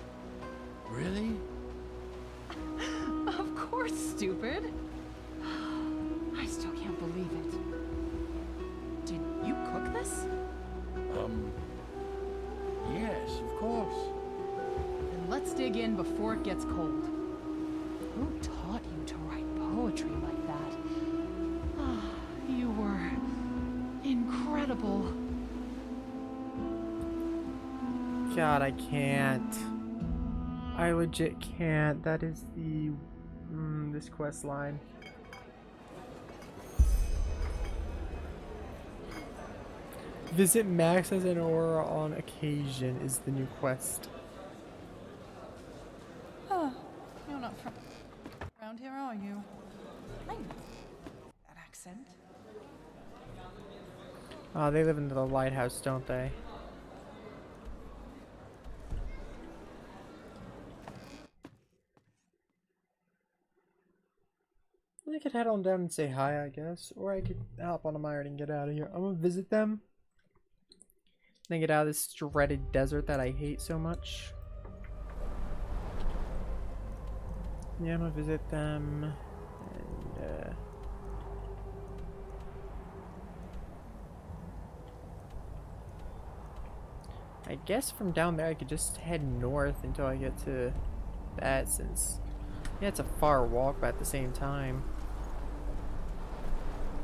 Really? Of course, stupid! I still can't believe it. Did you cook this? Yes, of course. Then let's dig in before it gets cold. Who taught you to write poetry like that? Ah, you were incredible. God, I can't. I legit can't. That is the... this quest line. Visit Max as an aura on occasion is the new quest. Huh. You're not from around here, are you? I know that accent. Oh, they live in the lighthouse, don't they? I could head on down and say hi, I guess. Or I could hop on a mire and get out of here. I'm gonna visit them. Then get out of this dreaded desert that I hate so much. Yeah, I'm gonna visit them. And, I guess from down there I could just head north until I get to that, since yeah, it's a far walk, but at the same time,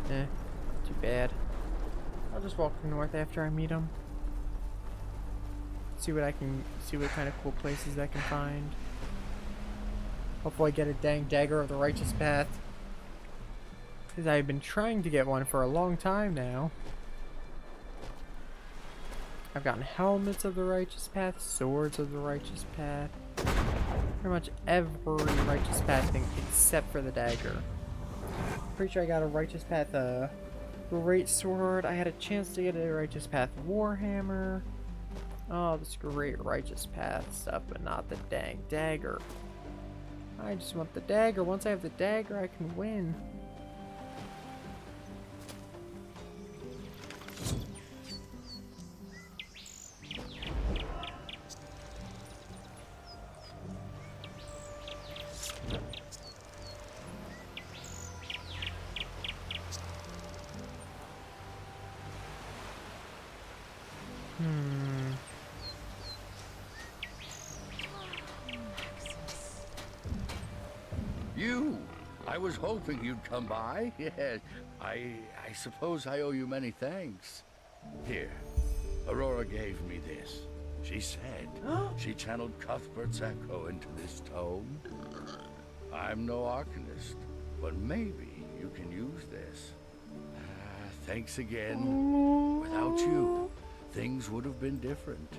not too bad. I'll just walk north after I meet him. See what kind of cool places I can find. Hopefully I get a dang dagger of the righteous path, because I've been trying to get one for a long time now. I've gotten helmets of the righteous path, swords of the righteous path, pretty much every righteous path thing except for the dagger. Pretty sure I got a righteous path great sword. I had a chance to get a righteous path warhammer. Oh, this great righteous path stuff, but not the dang dagger. I just want the dagger. Once I have the dagger, I can win. You! I was hoping you'd come by. Yes, I suppose I owe you many thanks. Here, Aurora gave me this. She said she channeled Cuthbert's echo into this tome. I'm no arcanist, but maybe you can use this. Thanks again. Without you, things would have been different.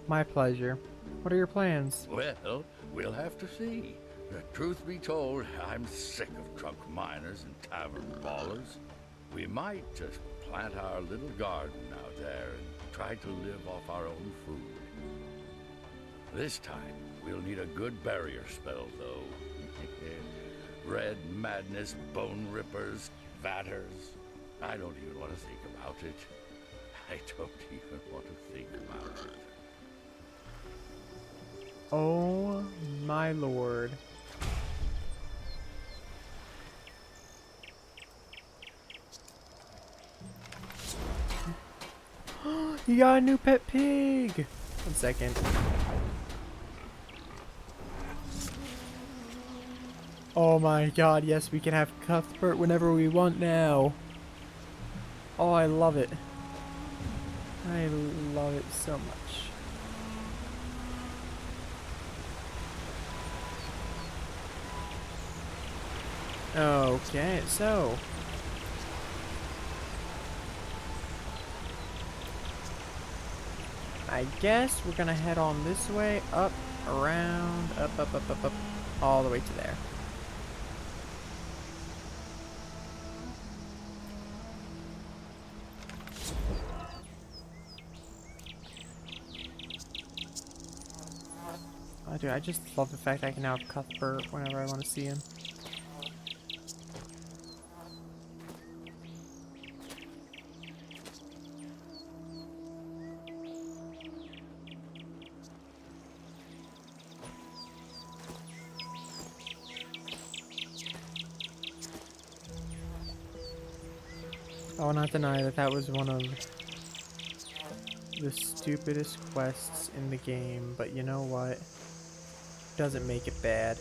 My pleasure. What are your plans? Well, we'll have to see. The truth be told, I'm sick of drunk miners and tavern ballers. We might just plant our little garden out there and try to live off our own food. This time, we'll need a good barrier spell, though. Red madness, bone rippers, vatters. I don't even want to think about it. I don't even want to think about it. Oh my lord. You got a new pet pig! 1 second. Oh my god, yes, we can have Cuthbert whenever we want now. Oh, I love it. I love it so much. Okay, so I guess we're gonna head on this way, up, around, up, all the way to there. Oh, dude, I just love the fact I can now have Cuthbert whenever I want to see him. I will not deny that that was one of the stupidest quests in the game, but you know what? Doesn't make it bad.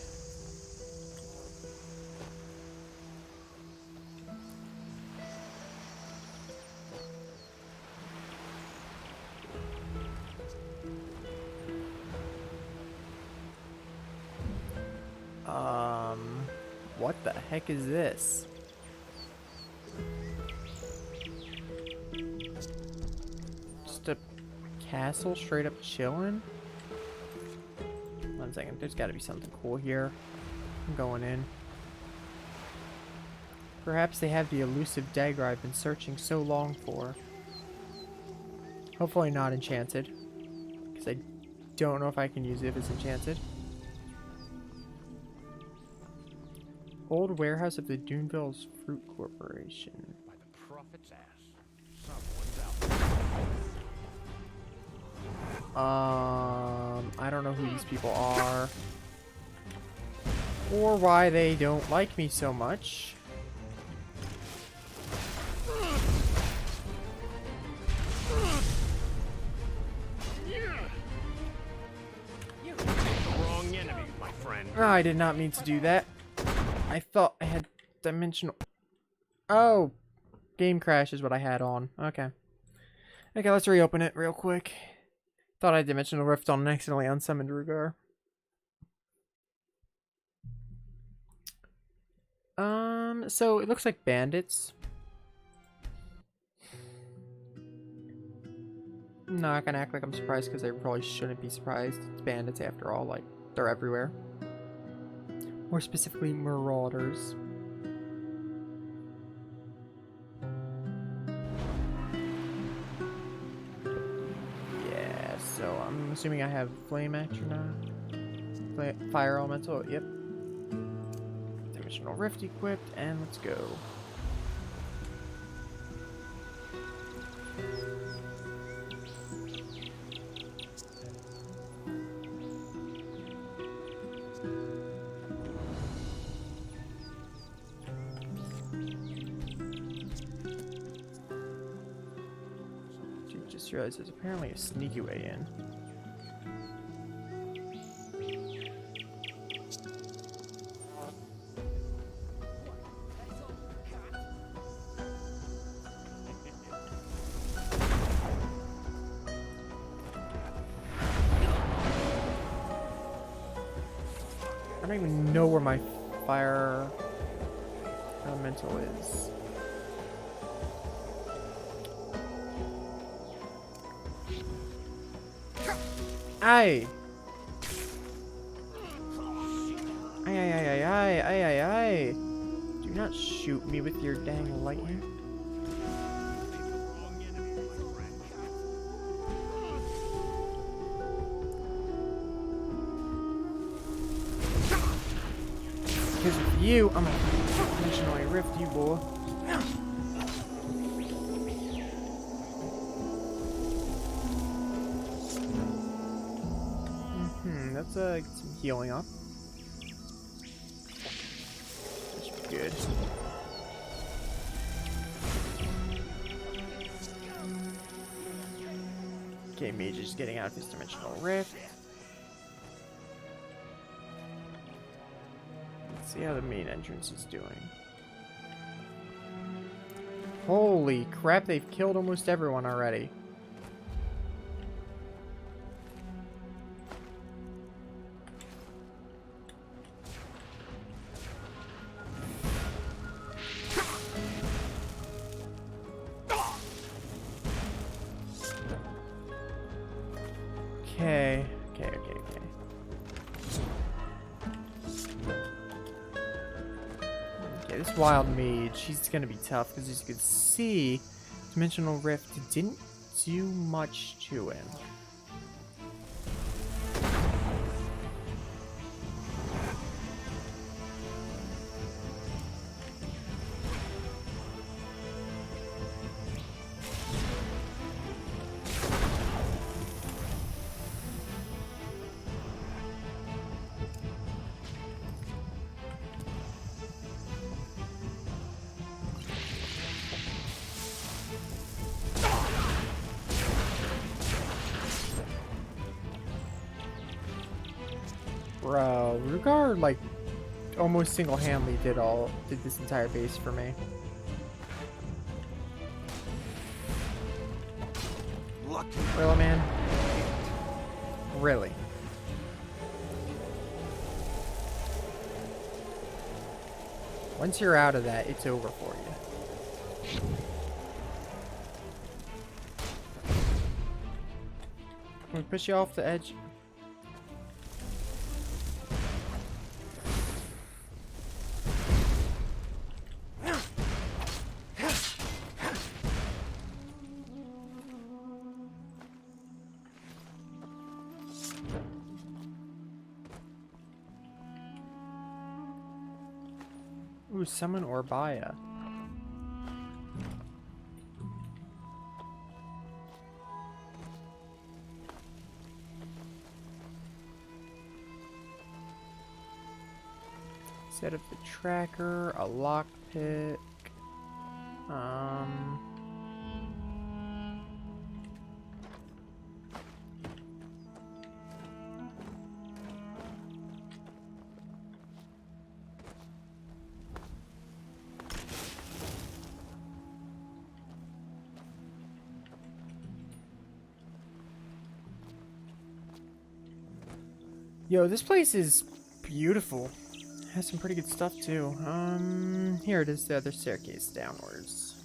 What the heck is this? Just a castle straight up chilling? 1 second, there's gotta be something cool here. I'm going in. Perhaps they have the elusive dagger I've been searching so long for. Hopefully not enchanted, because I don't know if I can use it if it's enchanted. Old warehouse of the Duneville's Fruit Corporation. By the prophet's ass. Someone's out. I don't know who these people are. Or why they don't like me so much. Oh, I did not mean to do that. I thought I had dimensional... Oh! Game crash is what I had on. Okay. Okay, let's reopen it real quick. Thought I had dimensional rift on and accidentally unsummoned Rugar. So it looks like bandits. I'm not gonna act like I'm surprised because I probably shouldn't be surprised. It's bandits after all, like, they're everywhere. More specifically, marauders. Yeah, so I'm assuming I have flame action now. Fire elemental, yep. Dimensional rift equipped, and let's go. Just realized there's apparently a sneaky way in. I don't even know where my fire elemental is. Aye! Aye, aye, aye, aye, aye, aye, aye. Do not shoot me with your dang lightning. Because of you, I'm gonna dimensionally rift you, boy. Let's get some healing up. That should be good. Okay, Mage is getting out of his dimensional rift. Let's see how the main entrance is doing. Holy crap, they've killed almost everyone already. Okay. Okay, this wild mage, he's gonna be tough because as you can see, Dimensional Rift didn't do much to him. Bro, Rugar, like, almost single-handedly did this entire base for me. Really, man? Really? Once you're out of that, it's over for you. Can we push you off the edge? Ooh, summon Orbaya. Set up the tracker, a lockpick. Yo, this place is beautiful. Has some pretty good stuff too. Here it is, the other staircase downwards.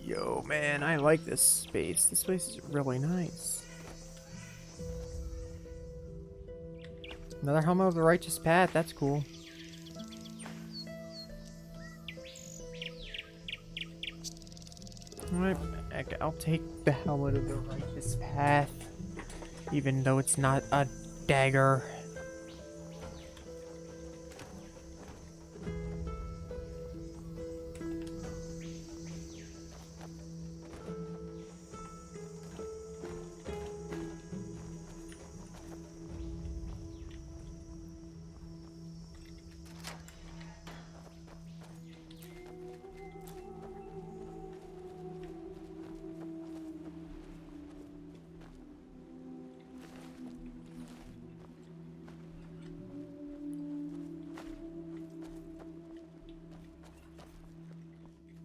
Yo, man, I like this space. This place is really nice. Another helmet of the righteous path. That's cool. Alright, I'll take the helmet of the righteous path, even though it's not a dagger.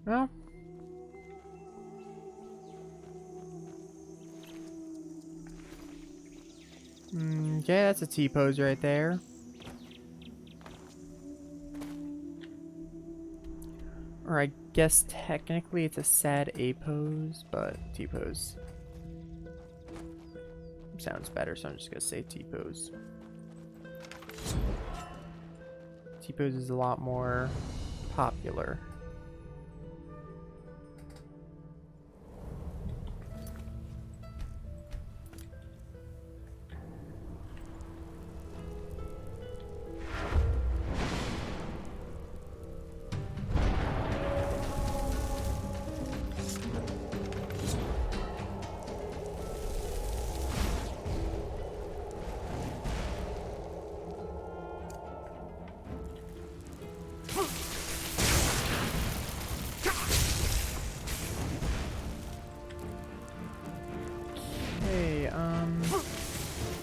Well, okay, that's a T-pose right there. Or I guess technically it's a sad A pose, but T-pose sounds better, so I'm just gonna say T-pose. T-pose is a lot more popular.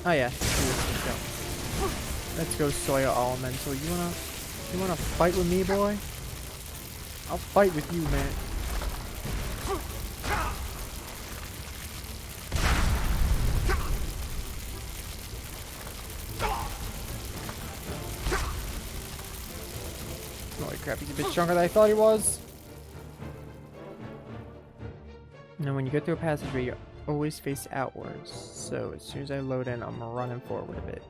Oh yeah, let's go Soya Elemental. You wanna fight with me, boy? I'll fight with you, man. Holy crap, he's a bit stronger than I thought he was. And when you go through a passageway, you always face outwards, so as soon as I load in, I'm running forward a bit.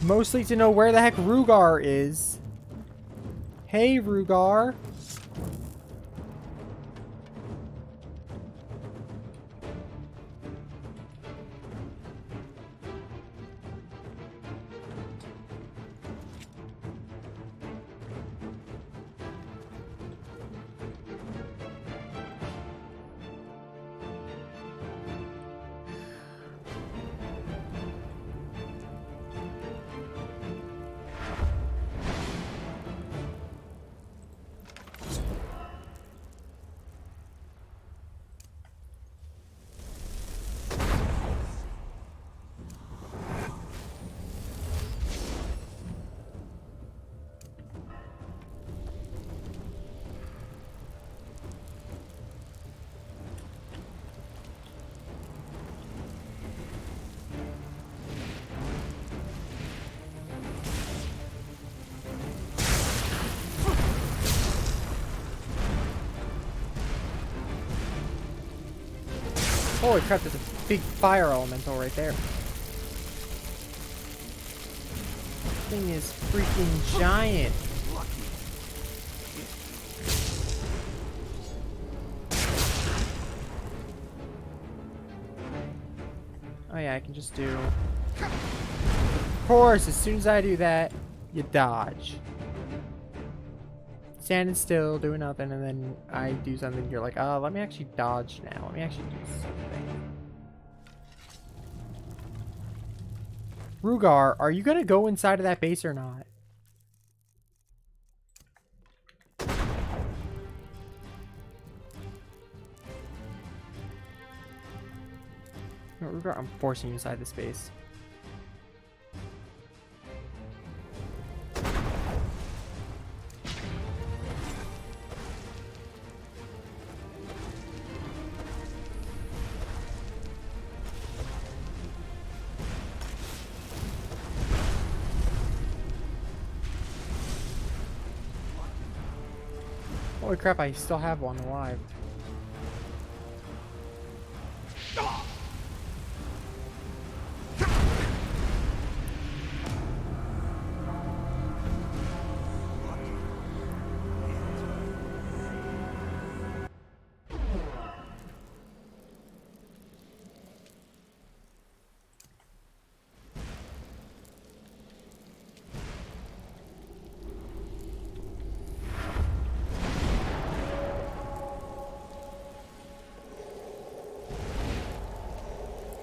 Mostly to know where the heck Rugar is. Hey, Rugar. Holy crap, there's a big fire elemental right there. Thing is freaking giant. Oh yeah, I can just do... Of course, as soon as I do that, you dodge. Standing still, doing nothing, and then I do something, you're like, oh, let me actually dodge now. Let me actually do something. Rugar, are you gonna go inside of that base or not? No, Rugar, I'm forcing you inside this base. Holy crap, I still have one alive.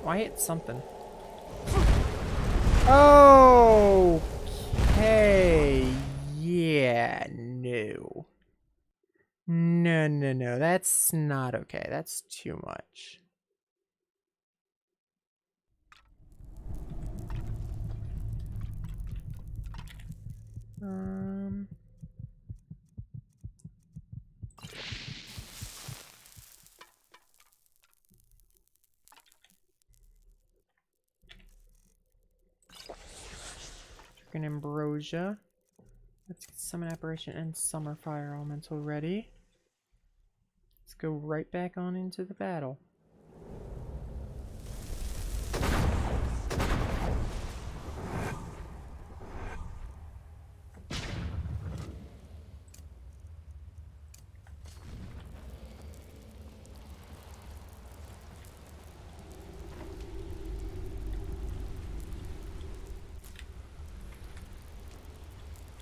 Oh, I hit something. Okay. Yeah, no. No, no, no. That's not okay. That's too much. Freaking ambrosia. Let's get summon apparition and summer fire elemental ready. Let's go right back on into the battle.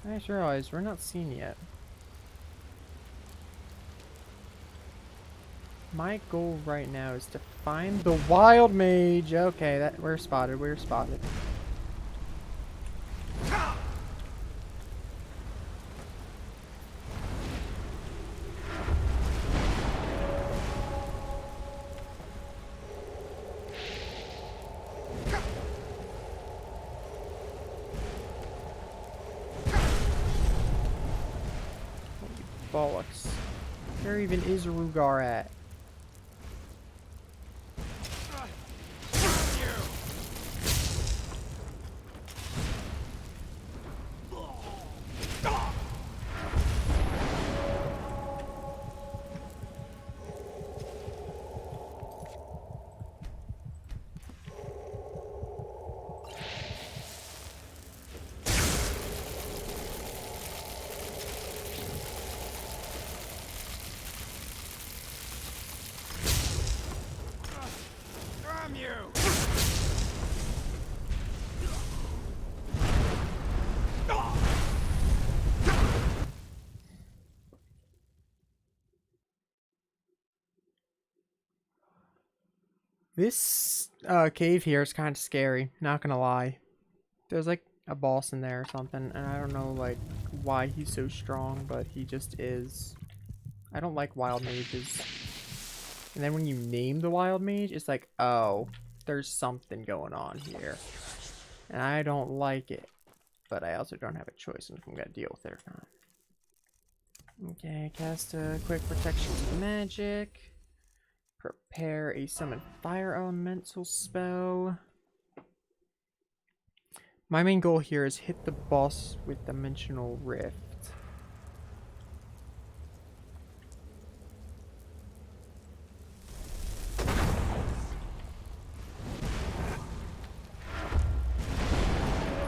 I just realized we're not seen yet. My goal right now is to find the wild mage. Okay, that we're spotted. We're spotted. Bollocks. Where even is Rugar at? This cave here is kind of scary, not gonna lie. There's like a boss in there or something, and I don't know like why he's so strong, but he just is. I don't like wild mages. And then when you name the wild mage, it's like, oh, there's something going on here. And I don't like it. But I also don't have a choice if I'm gonna deal with it or not. Okay, cast a quick protection to magic. Prepare a summon fire elemental spell. My main goal here is hit the boss with Dimensional Rift.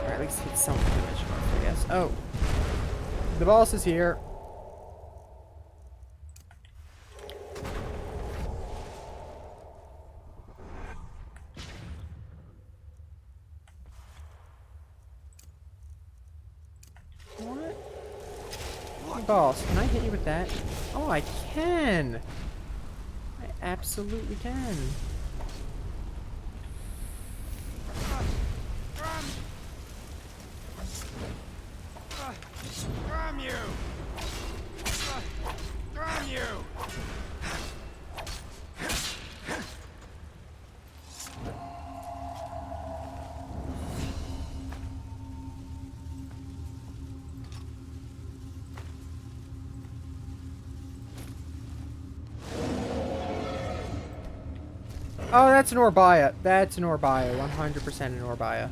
Or at least hit some Dimensional Rift, I guess. Oh! The boss is here! Boss, can I hit you with that? Oh, I can! I absolutely can. Damn you! Damn you! Oh, that's an Orbaya. That's an Orbaya. 100% an Orbaya.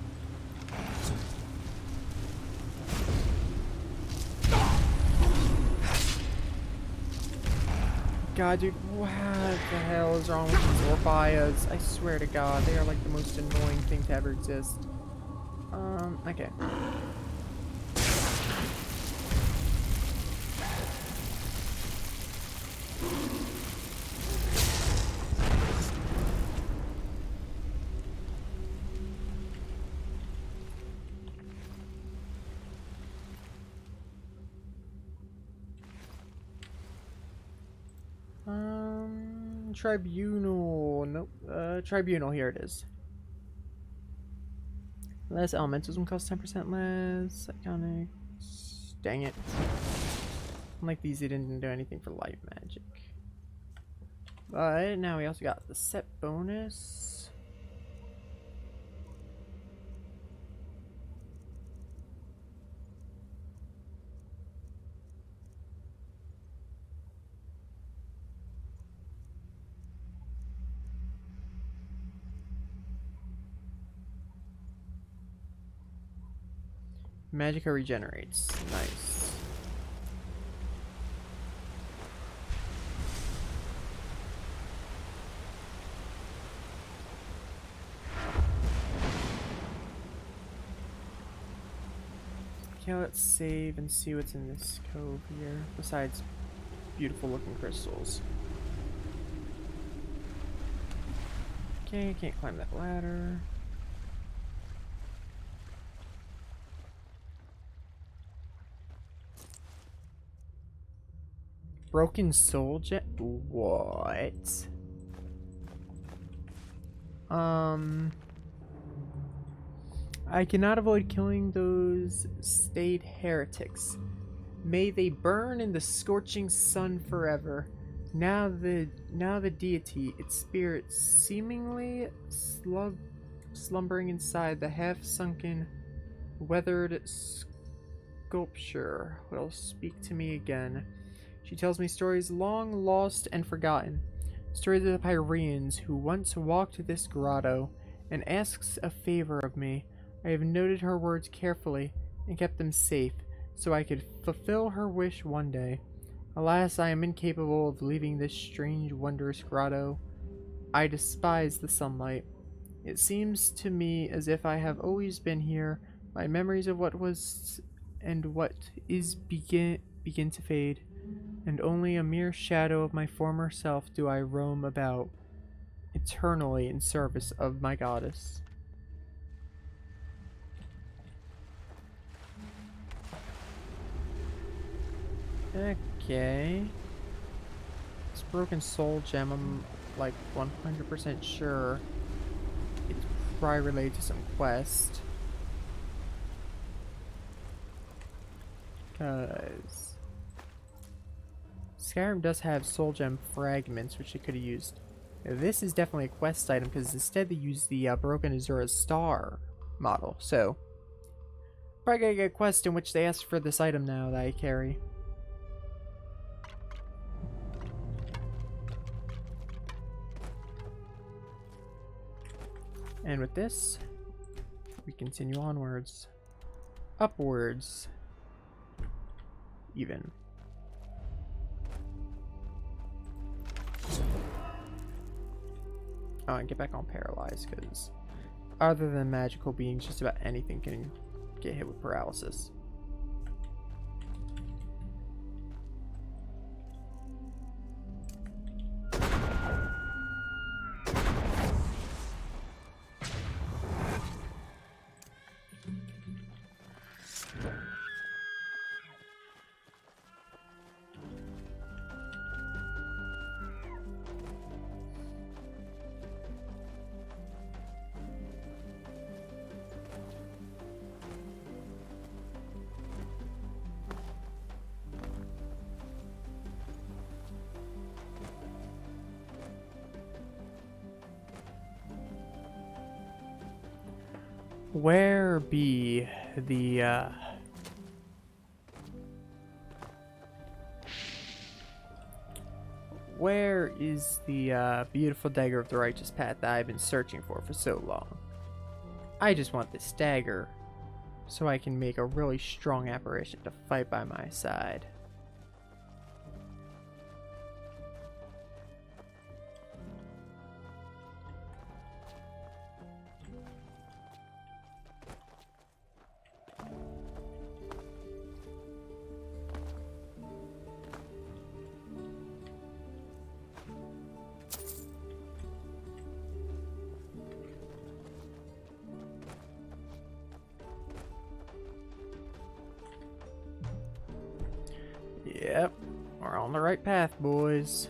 God, dude, what the hell is wrong with these Orbias? I swear to God, they are like the most annoying thing to ever exist. Okay. Tribunal. Nope. Tribunal, here it is. Less elementalism costs 10% less. Iconics. Dang it. Unlike these, they didn't do anything for light magic. But now we also got the set bonus. Magicka regenerates. Nice. Okay, let's save and see what's in this cove here, besides beautiful looking crystals. Okay, I can't climb that ladder. Broken soul gem? What? I cannot avoid killing those staid heretics. May they burn in the scorching sun forever. Now the deity, its spirit, seemingly slumbering inside the half-sunken, weathered sculpture, will speak to me again. She tells me stories long lost and forgotten. Stories of the Pyreans who once walked this grotto, and asks a favor of me. I have noted her words carefully and kept them safe, so I could fulfill her wish one day. Alas, I am incapable of leaving this strange, wondrous grotto. I despise the sunlight. It seems to me as if I have always been here. My memories of what was and what is begin to fade, and only a mere shadow of my former self do I roam about, eternally in service of my goddess. Okay. This broken soul gem, I'm like 100% sure it's probably related to some quest. Because Skyrim does have soul gem fragments, which it could have used. This is definitely a quest item because instead they use the broken Azura star model. So, probably gotta get a quest in which they ask for this item now that I carry. And with this, we continue onwards. Upwards. Even. Oh, and get back on paralyzed, because other than magical beings, just about anything can get hit with paralysis. Where be the, where is the, beautiful dagger of the righteous path that I've been searching for so long? I just want this dagger, so I can make a really strong apparition to fight by my side. Yep, we're on the right path, boys.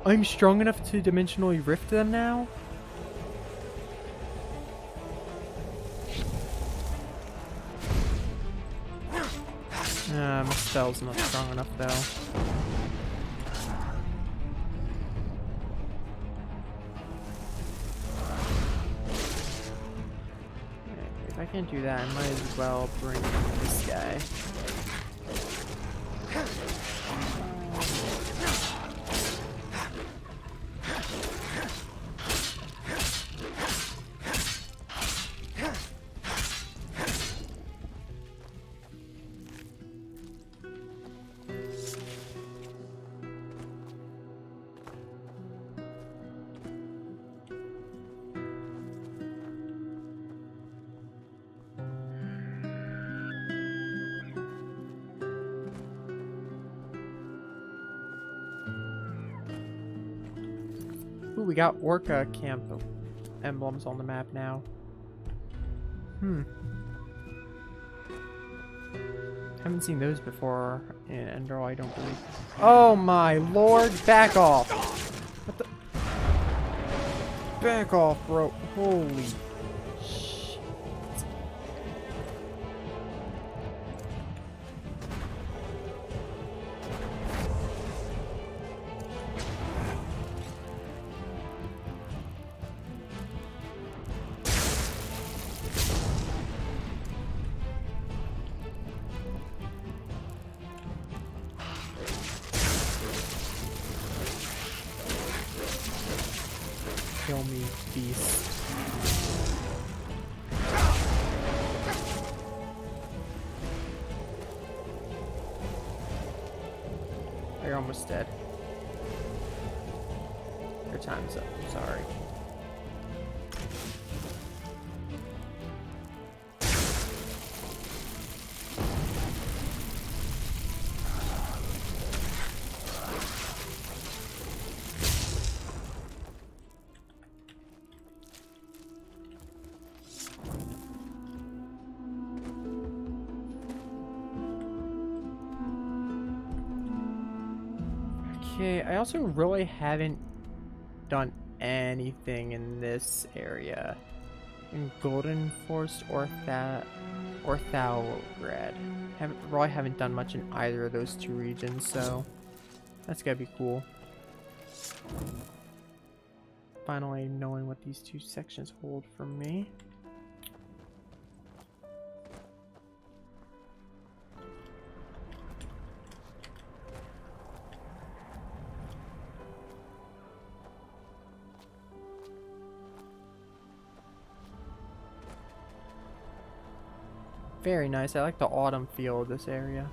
I'm strong enough to dimensionally rift them now? My spell's not strong enough though. If I can't do that, I might as well bring in this guy. Ooh, we got Orca camp emblems on the map now. Haven't seen those before in Enderal, I don't believe. Oh my lord, back off! What the? Back off, bro. Holy shit. Kill me, beast. You're almost dead. Your time's up, I'm sorry. Okay, I also really haven't done anything in this area. In Golden Forest or Thalgrad. Really haven't done much in either of those two regions, so that's gotta be cool. Finally knowing what these two sections hold for me. Very nice. I like the autumn feel of this area.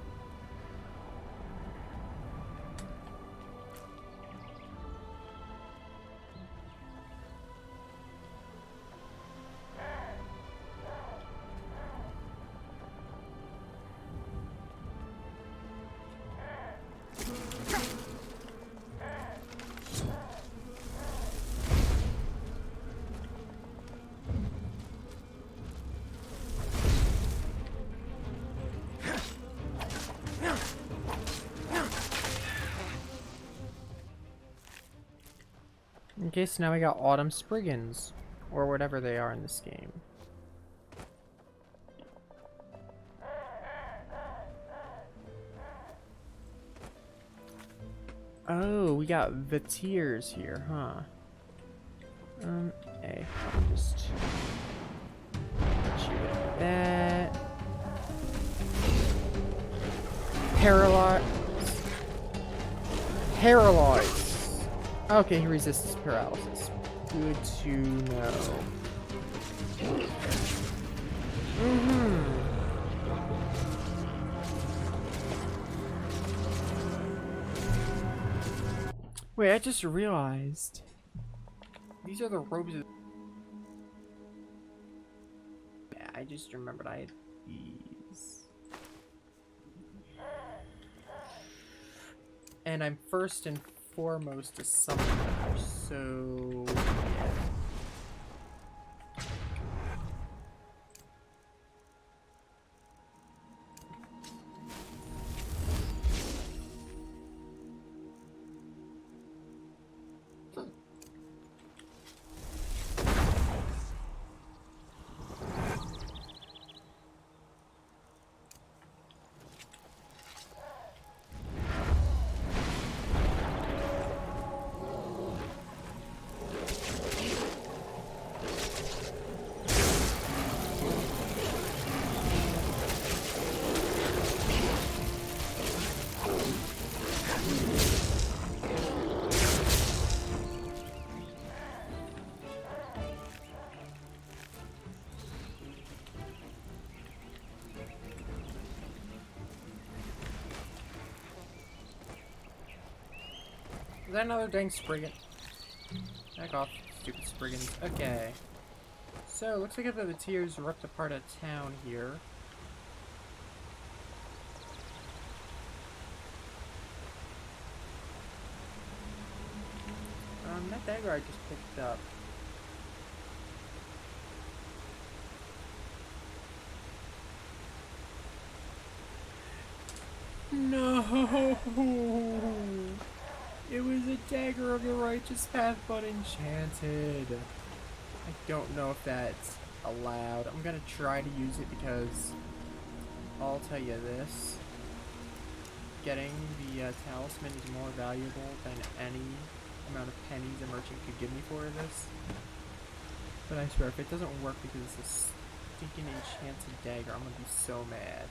Okay, so now we got Autumn Spriggans, or whatever they are in this game. Oh, we got Vatiers here, huh? Hey, I'll just shoot it like that. Paralyze. Okay, he resists paralysis. Good to know. Wait, I just realized. These are the robes of... Yeah, I just remembered I had these. And I'm first and foremost a summoner, so yeah. Is that another dang Spriggan? Back off, stupid Spriggans. Okay. So, looks like the tiers ripped apart a town here. That dagger I just picked up. No! It was a dagger of the righteous path, but enchanted. I don't know if that's allowed. I'm gonna try to use it because I'll tell you this. Getting the talisman is more valuable than any amount of pennies a merchant could give me for this. But I swear, if it doesn't work because it's a stinking enchanted dagger, I'm gonna be so mad.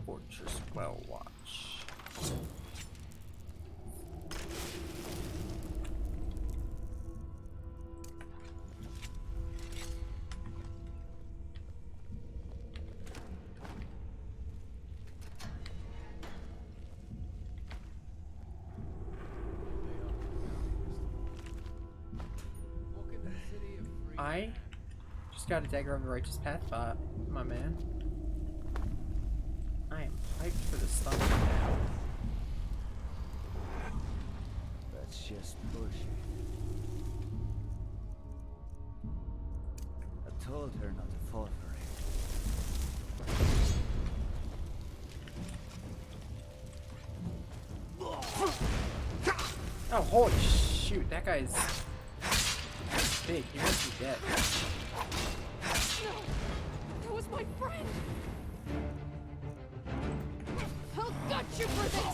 Fortress Well Watch. I just got a dagger of the righteous path bot, my man. I am hyped for the stuff now. That's just bullshit. I told her not to fall for it. Oh, holy shoot, that guy's big. He must be dead. No! That was my friend! I'll gut you for this!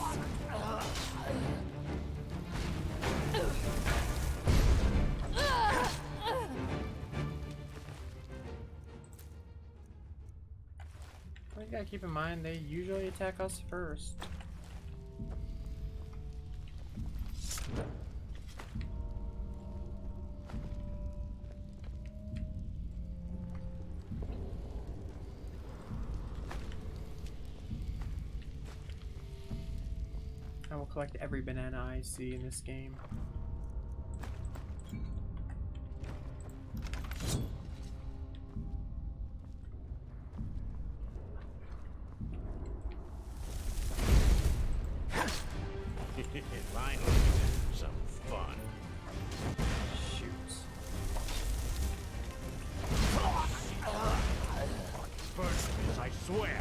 Well, you gotta keep in mind, they usually attack us first. I will collect every banana I see in this game. Finally, some fun. Shoot. First this, I swear.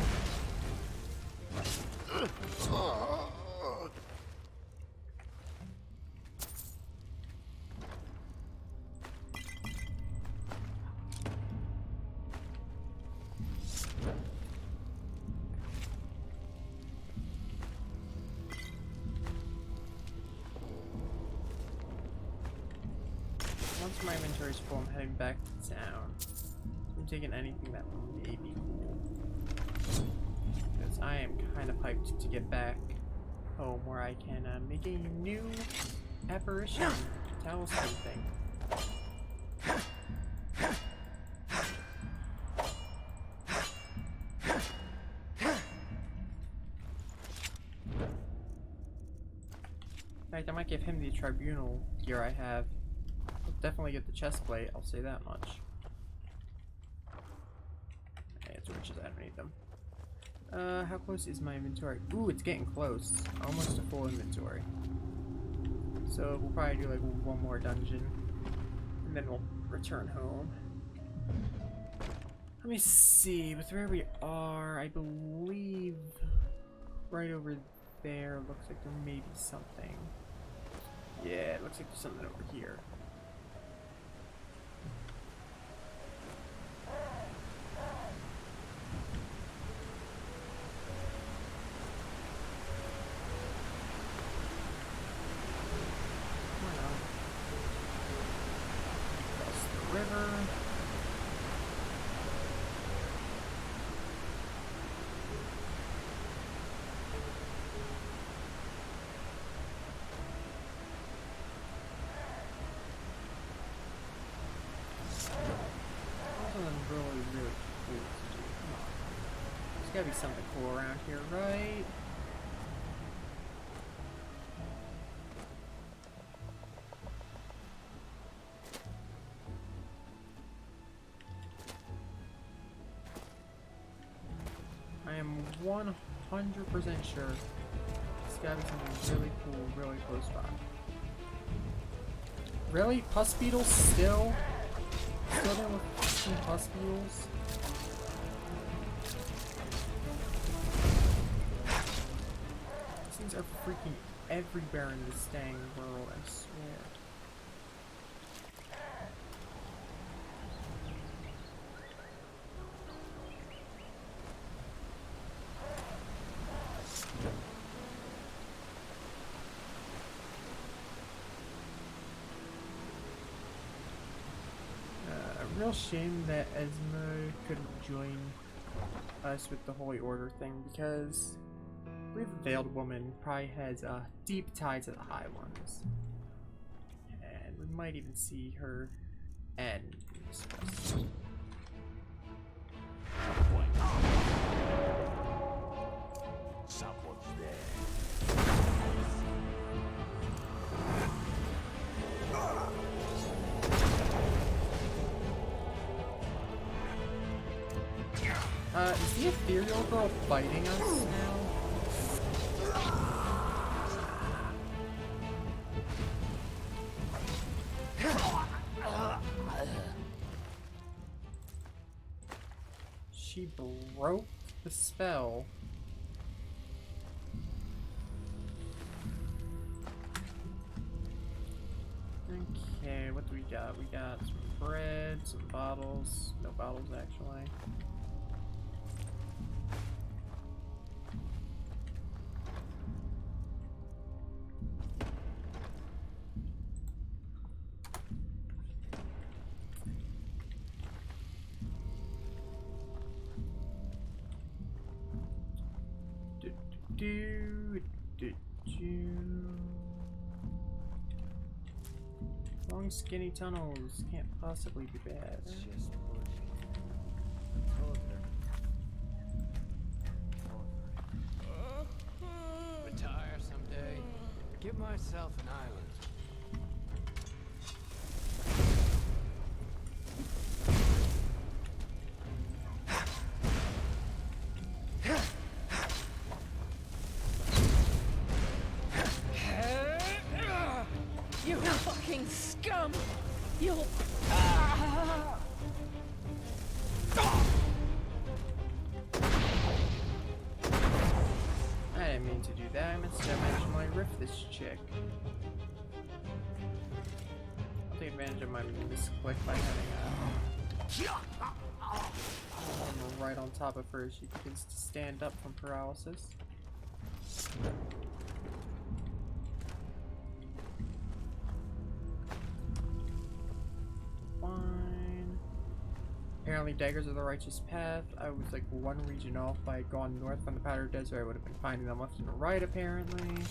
Once my inventory's full, I'm heading back to town. I'm taking anything that may be cool. Because I am kind of hyped to get back home where I can make a new apparition talisman thing. fact, I might give him the tribunal gear I have. I'll definitely get the chest plate, I'll say that much. Okay, it's riches, I don't need them. How close is my inventory? Ooh, it's getting close. Almost a full inventory. So we'll probably do like one more dungeon. And then we'll return home. Let me see, with where we are, I believe right over there looks like there may be something. Yeah, it looks like there's something over here. Across the river. Really cool to do. Come on. There's gotta be something cool around here, right? I am 100% sure there's gotta be something really cool, really close by. Really? Pus beetles still? Still there with some pus beetles? These things are freaking everywhere in this dang world, I swear. Real shame that Esme couldn't join us with the Holy Order thing, because I believe the Veiled Woman probably has deep ties to the High Ones. And we might even see her end this quest. Someone's there. Is the ethereal girl fighting us now? She broke the spell. Okay, what do we got? We got some bread, some bottles. No bottles, actually. Long skinny tunnels can't possibly be bad. It's just bullshit. I told her. Retire someday. Give myself an island. You fucking scum! You'll... I didn't mean to do that. I meant to dimensionally riff this chick. I'll take advantage of my misclick by having a right on top of her as she begins to stand up from paralysis. Fine. Apparently daggers are the righteous path. I was like one region off. If I had gone north from the Powder Desert, I would have been finding them left and right, apparently.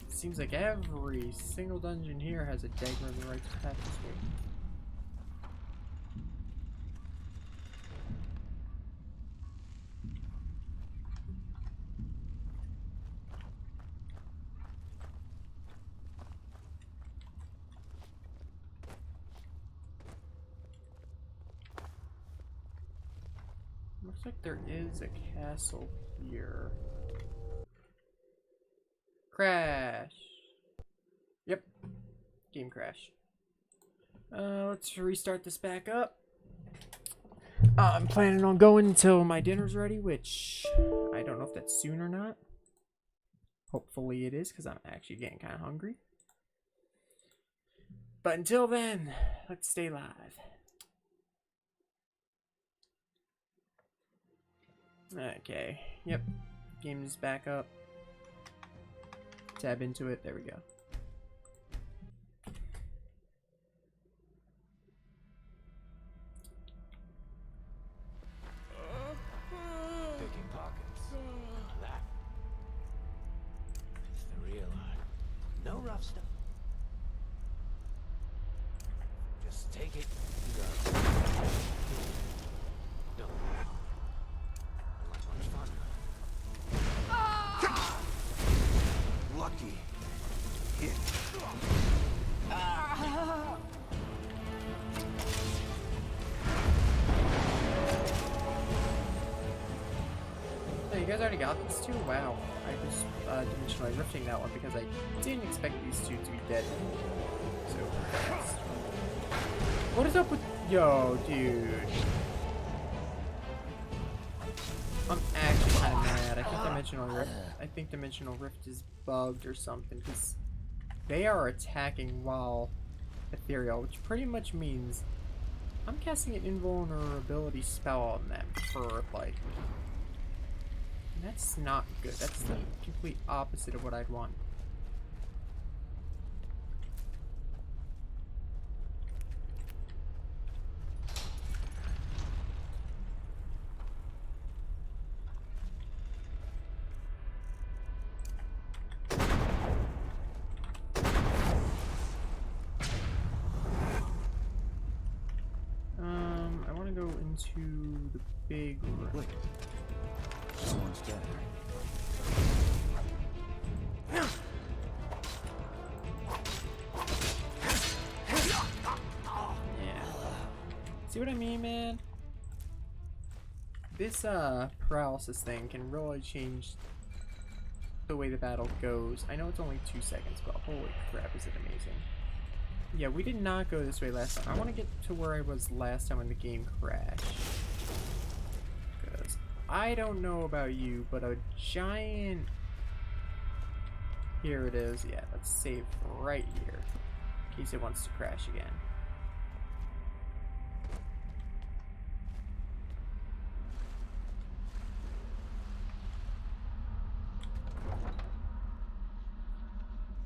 It seems like every single dungeon here has a dagger in the righteous path this week. Looks like there is a castle here. Crash! Yep. Game crash. Let's restart this back up. I'm planning on going until my dinner's ready, which I don't know if that's soon or not. Hopefully it is, because I'm actually getting kind of hungry. But until then, let's stay live. Okay, yep. Game is back up. Tab into it, there we go. Picking pockets. That. It's the real art. No rough stuff. Just take it and go. Don't. Not much fun. Lucky. Hit. Oh, you guys already got these two? Wow. I was dimensionally rifting that one because I didn't expect these two to be dead so fast. What is up with... Yo, dude. I'm actually kind of mad. I think Dimensional Rift is bugged or something, because they are attacking while ethereal, which pretty much means I'm casting an invulnerability spell on them for, like... That's not good. That's the complete opposite of what I'd want. I want to go into the big room. Someone's dead. Yeah. See what I mean, man? This paralysis thing can really change the way the battle goes. I know it's only 2 seconds, but holy crap, is it amazing. Yeah, we did not go this way last time. I want to get to where I was last time when the game crashed. Because I don't know about you, but a giant... Here it is. Yeah, let's save right here. In case it wants to crash again.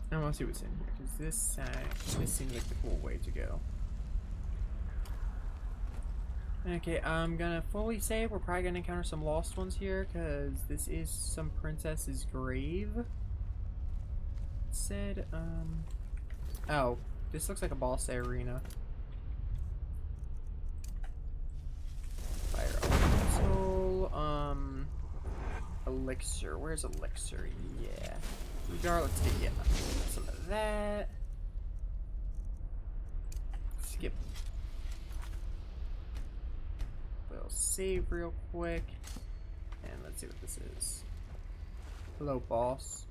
I want to see what's in here, because this seems like the cool way to go. Okay, I'm gonna fully say we're probably gonna encounter some lost ones here, because this is some princess's grave. It said, oh, this looks like a boss arena. Fire elemental, elixir. Where's elixir? Yeah. Let's get some of that. Skip. We'll save real quick. And let's see what this is. Hello, boss.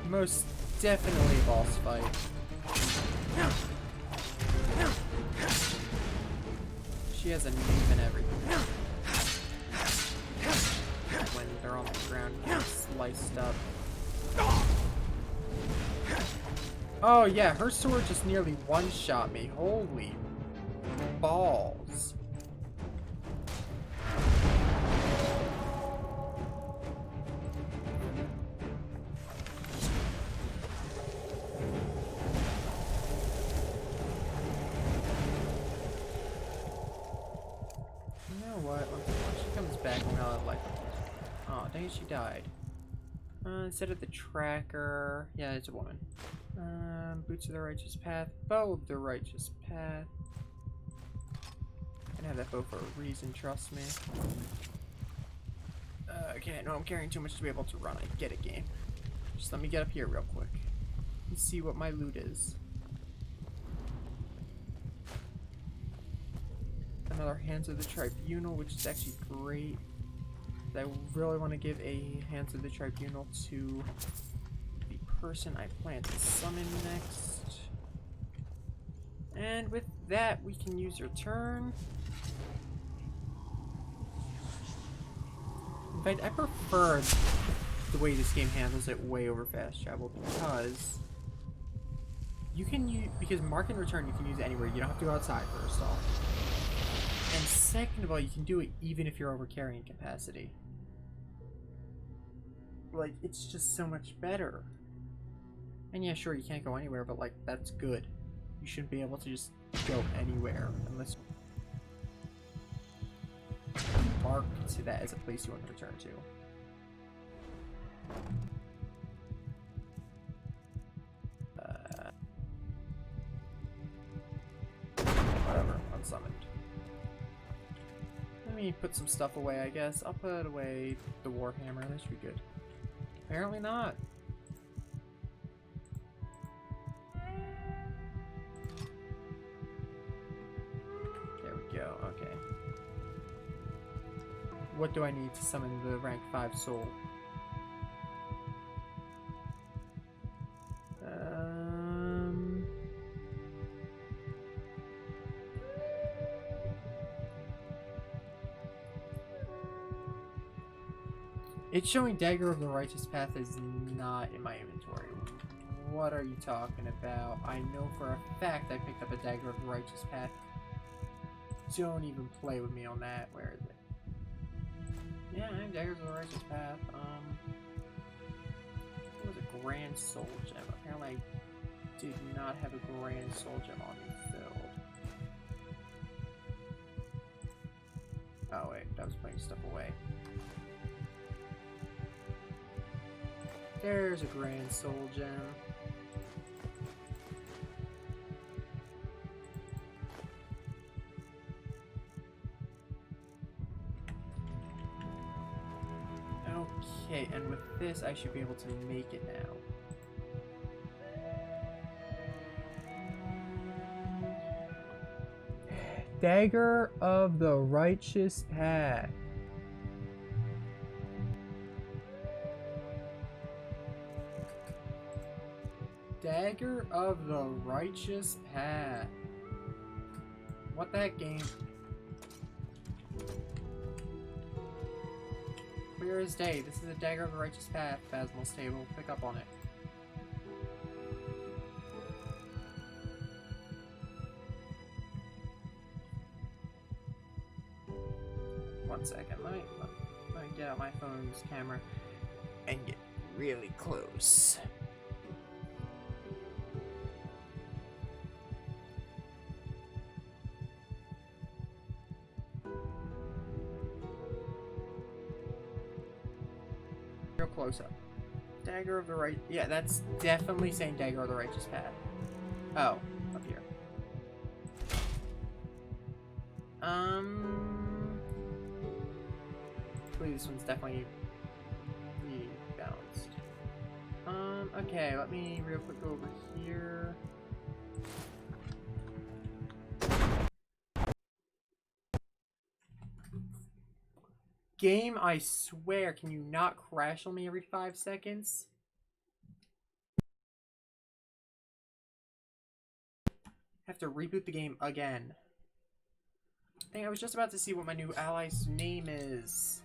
Most definitely a boss fight. She has a name and everything. When they're on the ground, sliced up. Oh yeah, her sword just nearly one-shot me. Holy balls. Oh, dang it, she died. Instead of the tracker... Yeah, it's a woman. Boots of the Righteous Path, Bow of the Righteous Path. I have that bow for a reason, trust me. Okay, no, I'm carrying too much to be able to run. I get it, game. Just let me get up here real quick and see what my loot is. Another Hands of the Tribunal, which is actually great. I really want to give a Hands of the Tribunal to the person I plan to summon next. And with that, we can use your turn. In fact, I prefer the way this game handles it way over fast travel because you can use, because mark and return you can use anywhere. You don't have to go outside first off. And second of all, you can do it even if you're over carrying capacity. Like, it's just so much better. And yeah, sure, you can't go anywhere, but like, that's good. You shouldn't be able to just go anywhere unless you mark to that as a place you want to return to. Whatever, unsummoned. Let me put some stuff away, I guess. I'll put away the Warhammer, that should be good. Apparently not. There we go, okay. What do I need to summon the rank 5 soul? It's showing Dagger of the Righteous Path is not in my inventory. What are you talking about? I know for a fact I picked up a Dagger of the Righteous Path. Don't even play with me on that. Where is it? Yeah, I have Daggers of the Righteous Path. It was a Grand Soul Gem. Apparently I did not have a Grand Soul Gem on me filled. Oh wait, that was putting stuff away. There's a Grand Soul Gem. Okay, and with this I should be able to make it now. Dagger of the Righteous Path. Dagger of the Righteous Path. What the heck, game? Clear as day. This is a Dagger of the Righteous Path. Phasmal's table. Pick up on it. One second. Let me get out my phone's camera and get really close. Real close up. Dagger of the Right. Yeah, that's definitely saying Dagger of the Righteous Path. Oh, up here. Please, this one's definitely balanced. Okay, let me real quick go over here. Game, I swear, can you not crash on me every 5 seconds? Have to reboot the game again. Dang, I was just about to see what my new ally's name is.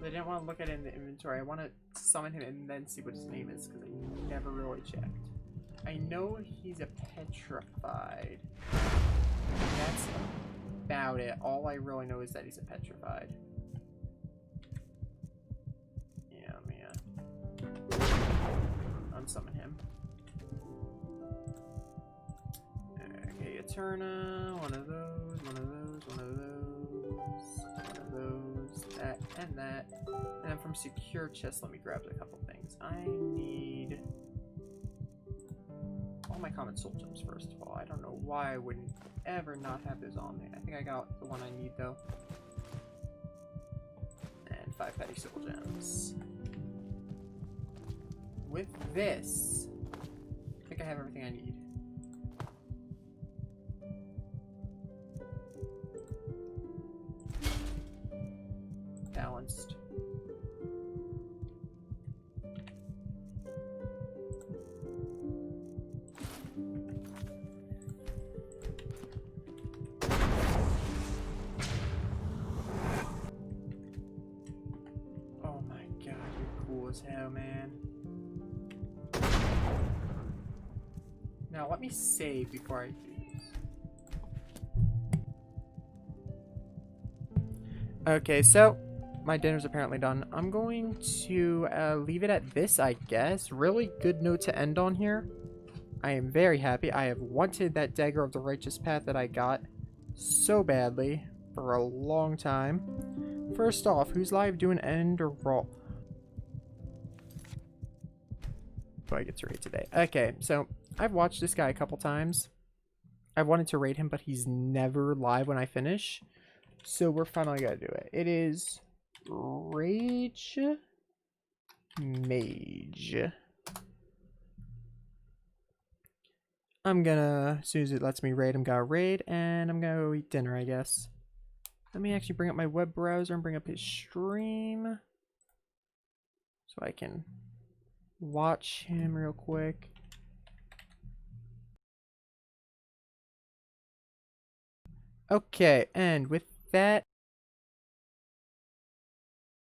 I didn't want to look at it in the inventory. I want to summon him and then see what his name is, because I never really checked. I know he's a petrified. That's about it. All I really know is that he's a petrified. Yeah, man. Unsummon him. Okay, Eterna. One of those, one of those, one of those, one of those, that, and that. And then from secure chest, let me grab a couple things. I need all my common soul gems first of all. I don't know why I wouldn't ever not have those on me. I think I got the one I need though. And 5 petty soul gems. With this, I think I have everything I need. Balanced. Oh my god, you're cool as hell, man. Now let me save before I do this. Okay, so my dinner's apparently done. I'm going to leave it at this, I guess. Really good note to end on here. I am very happy. I have wanted that Dagger of the Righteous Path that I got so badly for a long time. First off, who's live doing Enderal? Do I get to raid today? Okay, so I've watched this guy a couple times. I've wanted to raid him, but he's never live when I finish. So we're finally gonna do it. It is Rage Mage. I'm gonna, as soon as it lets me raid, I'm gonna raid, and I'm gonna go eat dinner, I guess. Let me actually bring up my web browser and bring up his stream so I can watch him real quick. Okay, and with that,